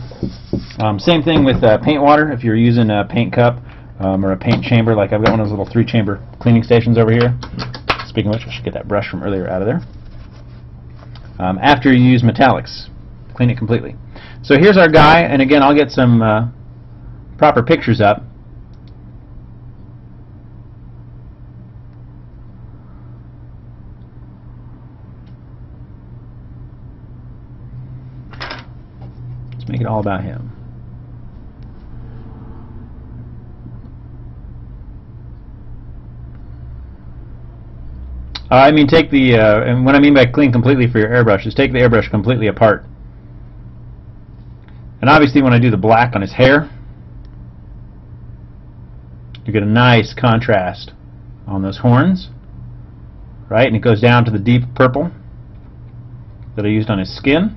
Same thing with paint water. If you're using a paint cup or a paint chamber, like I've got one of those little 3-chamber cleaning stations over here. Speaking of which, I should get that brush from earlier out of there. After you use metallics, clean it completely. So here's our guy, and again, I'll get some proper pictures up. Let's make it all about him. I mean, take the, and what I mean by clean completely for your airbrush is take the airbrush completely apart. And obviously when I do the black on his hair, you get a nice contrast on those horns, right? And it goes down to the deep purple that I used on his skin.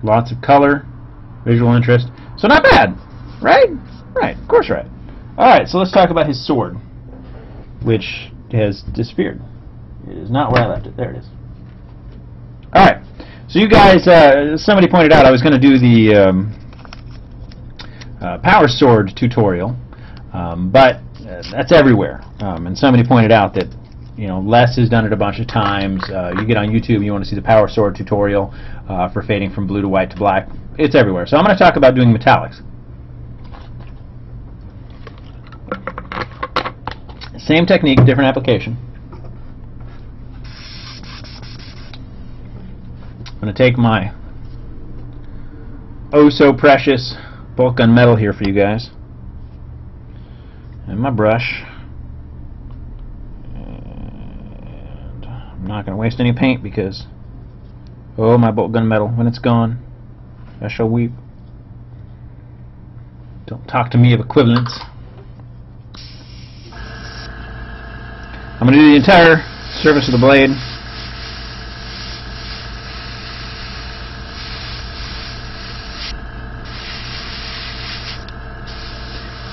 Lots of color, visual interest. So not bad, right? Right, of course right. Alright, so let's talk about his sword, which has disappeared. It is not where I left it. There it is. Alright, so you guys, somebody pointed out I was going to do the power sword tutorial, but that's everywhere. And somebody pointed out that, you know, Les has done it a bunch of times. You get on YouTube and you want to see the power sword tutorial for fading from blue to white to black. It's everywhere. So I'm going to talk about doing metallics. Same technique, different application. I'm going to take my oh so precious bulk gun metal here for you guys, and my brush, and I'm not going to waste any paint because, oh, my bolt gun metal, when it's gone, I shall weep. Don't talk to me of equivalents. I'm going to do the entire surface of the blade.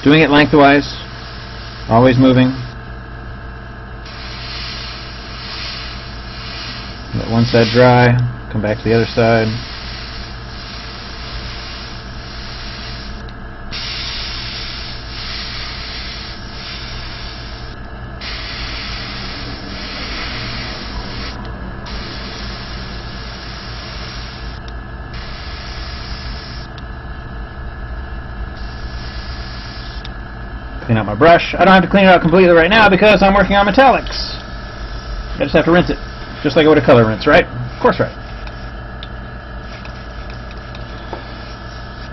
Doing it lengthwise, always moving. Let one side dry, come back to the other side. Clean out my brush. I don't have to clean it out completely right now because I'm working on metallics. I just have to rinse it, just like I would a color rinse, right? Of course, right.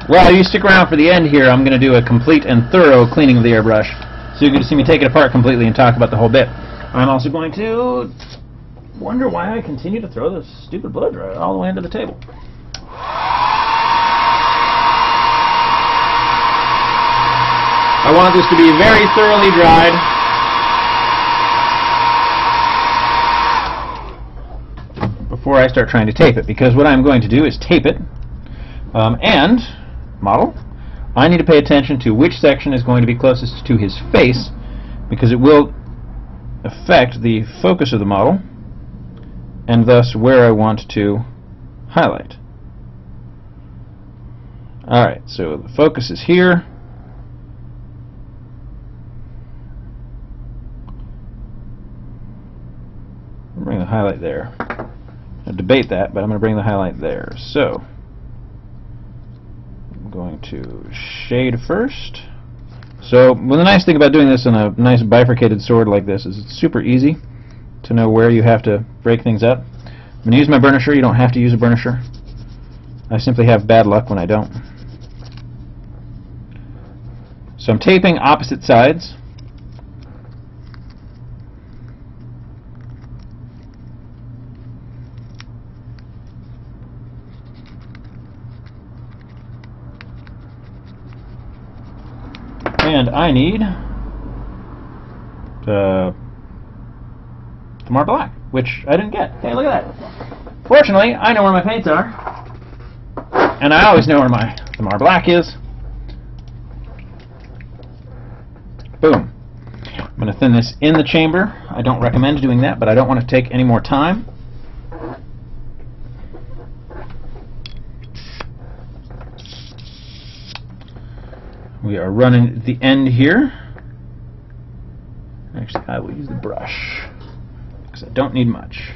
Well, you stick around for the end here. I'm going to do a complete and thorough cleaning of the airbrush, so you get to see me take it apart completely and talk about the whole bit. I'm also going to wonder why I continue to throw this stupid blow dryer all the way into the table. I want this to be very thoroughly dried. Before I start trying to tape it, because what I'm going to do is tape it, and model, I need to pay attention to which section is going to be closest to his face, because it will affect the focus of the model and thus where I want to highlight. Alright, so the focus is here. I'll bring the highlight there. I'll debate that, but I'm going to bring the highlight there. So I'm going to shade first. So well, the nice thing about doing this on a nice bifurcated sword like this is it's super easy to know where you have to break things up. I'm going to use my burnisher. You don't have to use a burnisher. I simply have bad luck when I don't. So I'm taping opposite sides. And I need the Mar Black, which I didn't get. Hey, look at that. Fortunately, I know where my paints are, and I always know where the Mar Black is. Boom. I'm going to thin this in the chamber. I don't recommend doing that, but I don't want to take any more time. We are running the end here. Actually, I will use the brush because I don't need much.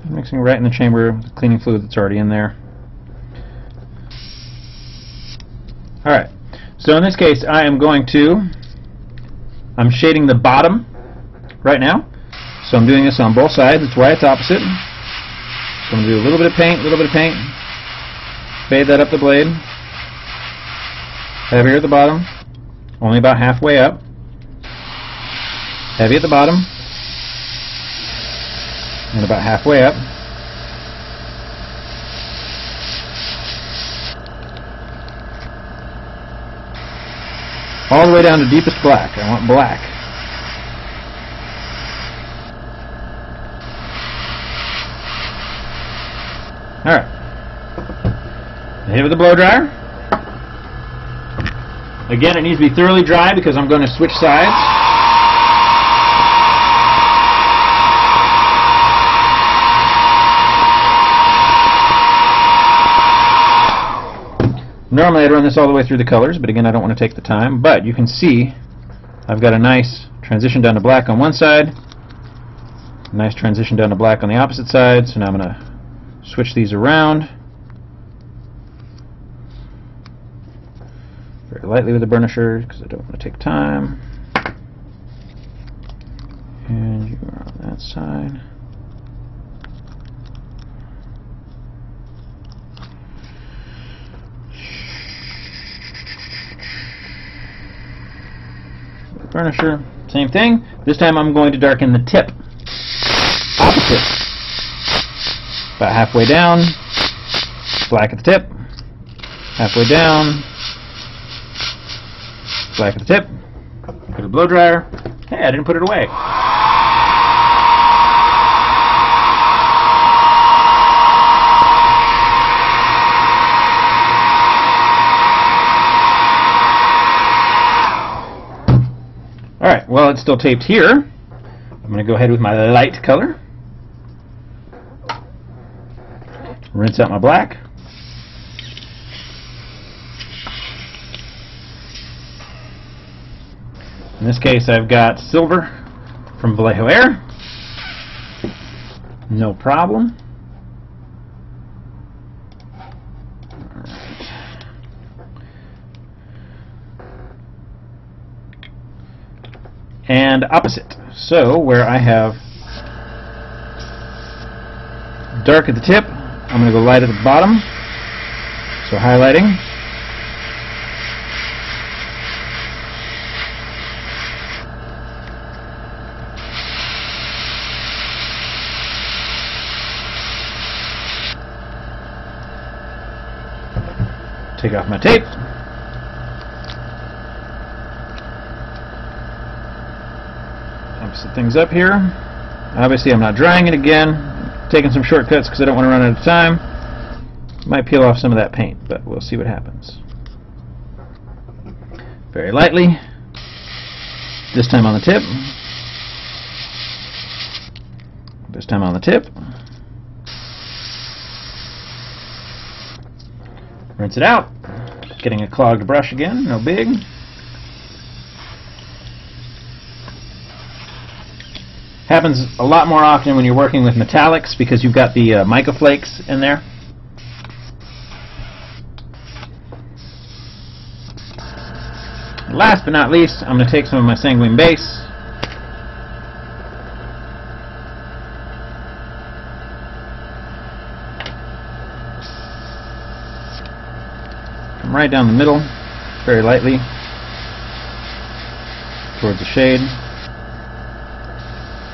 Mixing right in the chamber, the cleaning fluid that's already in there. Alright, so in this case I'm shading the bottom right now. So I'm doing this on both sides. That's why it's opposite. So I'm going to do a little bit of paint, fade that up the blade. Heavier at the bottom, only about halfway up. Heavy at the bottom, and about halfway up. All the way down to deepest black. I want black. Alright. Hit it with the blow dryer. Again, it needs to be thoroughly dry because I'm going to switch sides. Normally I'd run this all the way through the colors, but again I don't want to take the time. But you can see I've got a nice transition down to black on one side, a nice transition down to black on the opposite side. So now I'm going to switch these around very lightly with the burnisher because I don't want to take time. And you are on that side. Burnisher, same thing. This time I'm going to darken the tip. Opposite. About halfway down, black at the tip. Halfway down, black at the tip. Put a blow dryer. Hey, I didn't put it away. Alright, well it's still taped here. I'm going to go ahead with my light color. Rinse out my black. In this case I've got silver from Vallejo Air. No problem. and opposite. So where I have dark at the tip, I'm going to go light at the bottom. So highlighting. Take off my tape. Opposite things up here. Obviously I'm not drying it again. Taking some shortcuts because I don't want to run out of time. Might peel off some of that paint, but we'll see what happens. Very lightly. This time on the tip. This time on the tip. Rinse it out. Getting a clogged brush again, no big. Happens a lot more often when you're working with metallics because you've got the mica flakes in there. Last but not least, I'm going to take some of my sanguine base. Come right down the middle, very lightly, towards the shade.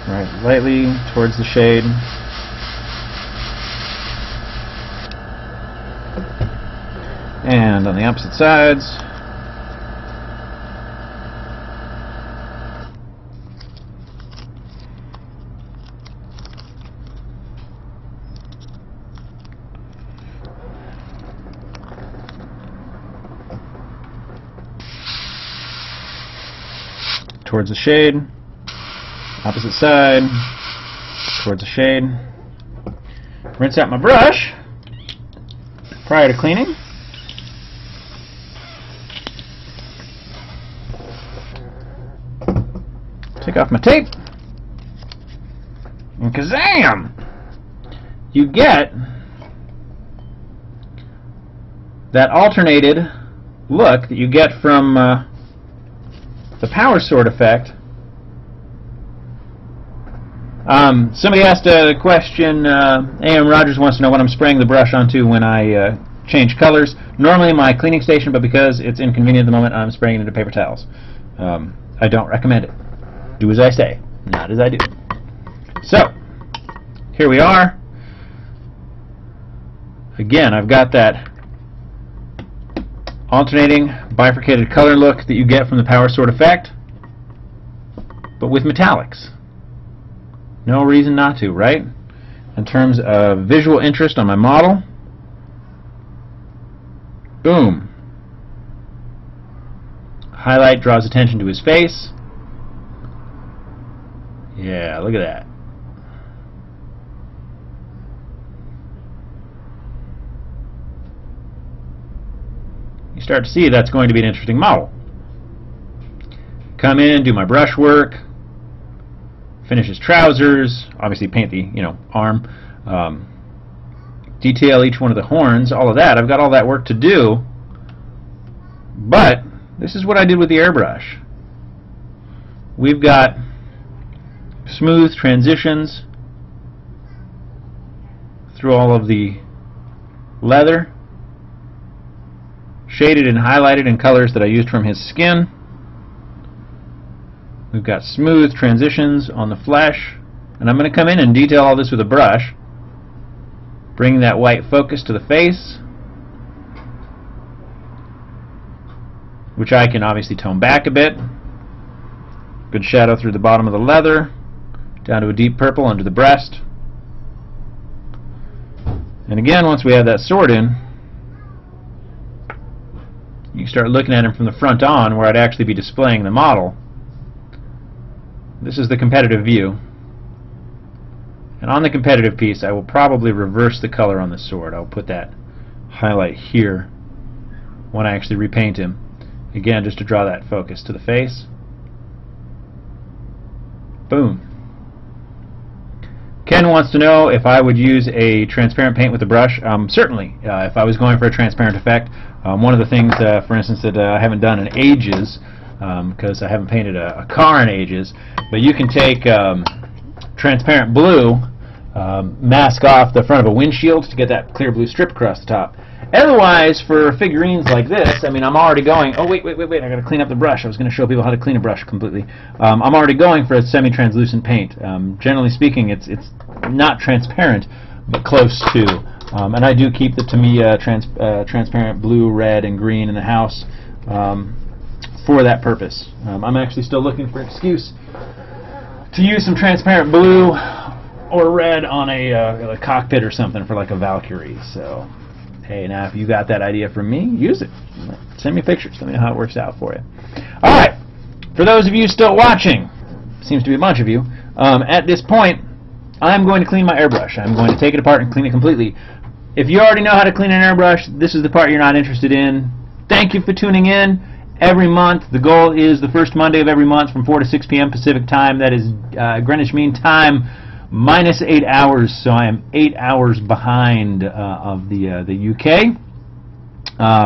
Right, lightly towards the shade. And on the opposite sides. Towards the shade. Opposite side, towards the shade. Rinse out my brush prior to cleaning. Take off my tape. And kazam! You get that alternated look that you get from the power sword effect. Somebody asked a question, A.M. Rogers wants to know what I'm spraying the brush onto when I change colors. Normally my cleaning station, but because it's inconvenient at the moment, I'm spraying it into paper towels. I don't recommend it. Do as I say, not as I do. So, here we are. Again, I've got that alternating bifurcated color look that you get from the power sword effect, but with metallics. No reason not to, right? In terms of visual interest on my model, boom. Highlight draws attention to his face. Yeah, look at that. You start to see that's going to be an interesting model. Come in, do my brush work. Finish his trousers, obviously paint the arm, detail each one of the horns, all of that. I've got all that work to do, but this is what I did with the airbrush. We've got smooth transitions through all of the leather, shaded and highlighted in colors that I used from his skin. We've got smooth transitions on the flesh, and I'm going to come in and detail all this with a brush, bring that white focus to the face, which I can obviously tone back a bit. Good shadow through the bottom of the leather, down to a deep purple under the breast. And again, once we have that sword in, you can start looking at him from the front on, where I'd actually be displaying the model. This is the competitive view. And on the competitive piece, I will probably reverse the color on the sword. I'll put that highlight here when I actually repaint him. Again, just to draw that focus to the face. Boom. Ken wants to know if I would use a transparent paint with a brush. Certainly, if I was going for a transparent effect. One of the things, for instance, that I haven't done in ages because I haven't painted a car in ages. But you can take transparent blue, mask off the front of a windshield to get that clear blue strip across the top. Otherwise, for figurines like this, I mean, I'm already going, oh, wait, I got to clean up the brush. I was going to show people how to clean a brush completely. I'm already going for a semi-translucent paint. Generally speaking, it's not transparent, but close to. And I do keep the Tamiya transparent blue, red, and green in the house for that purpose. I'm actually still looking for an excuse to use some transparent blue or red on a cockpit or something for like a Valkyrie. So, hey, now if you got that idea from me, use it. Send me pictures. Let me know how it works out for you. All right. For those of you still watching, seems to be a bunch of you, at this point, I'm going to clean my airbrush. I'm going to take it apart and clean it completely. If you already know how to clean an airbrush, this is the part you're not interested in. Thank you for tuning in. Every month, the goal is the first Monday of every month from 4 to 6 p.m. Pacific time. That is Greenwich Mean Time minus 8 hours, so I am 8 hours behind of the UK.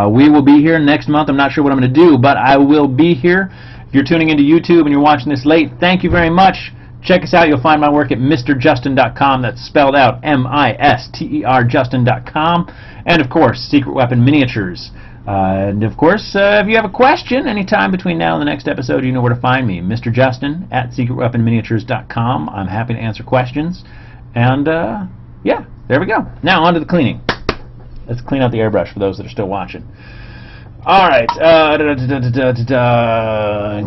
We will be here next month. I'm not sure what I'm going to do, but I will be here. If you're tuning into YouTube and you're watching this late, thank you very much. Check us out. You'll find my work at MrJustin.com. That's spelled out M-I-S-T-E-R Justin.com. And, of course, Secret Weapon Miniatures. And, of course, if you have a question anytime between now and the next episode, you know where to find me. Mr. Justin at SecretWeaponMiniatures.com. I'm happy to answer questions. And, yeah, there we go. Now, on to the cleaning. Let's clean out the airbrush for those that are still watching. All right.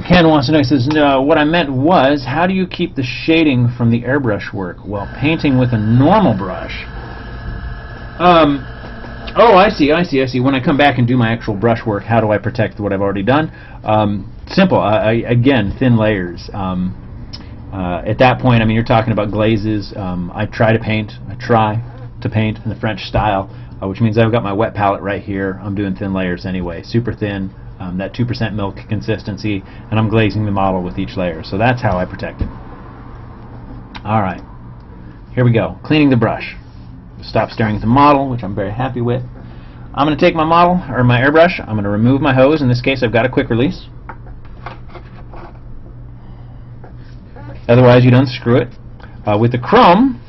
Ken wants to know, he says, no, what I meant was, how do you keep the shading from the airbrush work while painting with a normal brush? Oh, I see. When I come back and do my actual brush work, how do I protect what I've already done? Simple. Again, thin layers. At that point, I mean, you're talking about glazes. I try to paint in the French style, which means I've got my wet palette right here. I'm doing thin layers anyway, super thin, that 2% milk consistency, and I'm glazing the model with each layer. So that's how I protect it. All right, here we go. Cleaning the brush. Stop staring at the model, which I'm very happy with. I'm going to take my model, or my airbrush. I'm going to remove my hose. In this case, I've got a quick release. Otherwise, you'd unscrew it. With the chrome,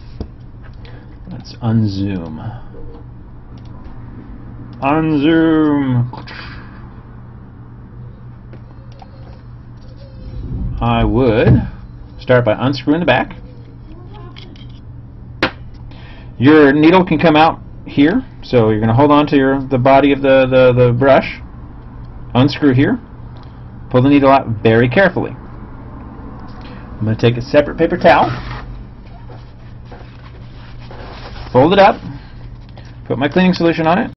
let's unzoom. Unzoom. I would start by unscrewing the back. Your needle can come out here, so you're going to hold on to the body of the brush, unscrew here, pull the needle out very carefully. I'm going to take a separate paper towel, fold it up, put my cleaning solution on it,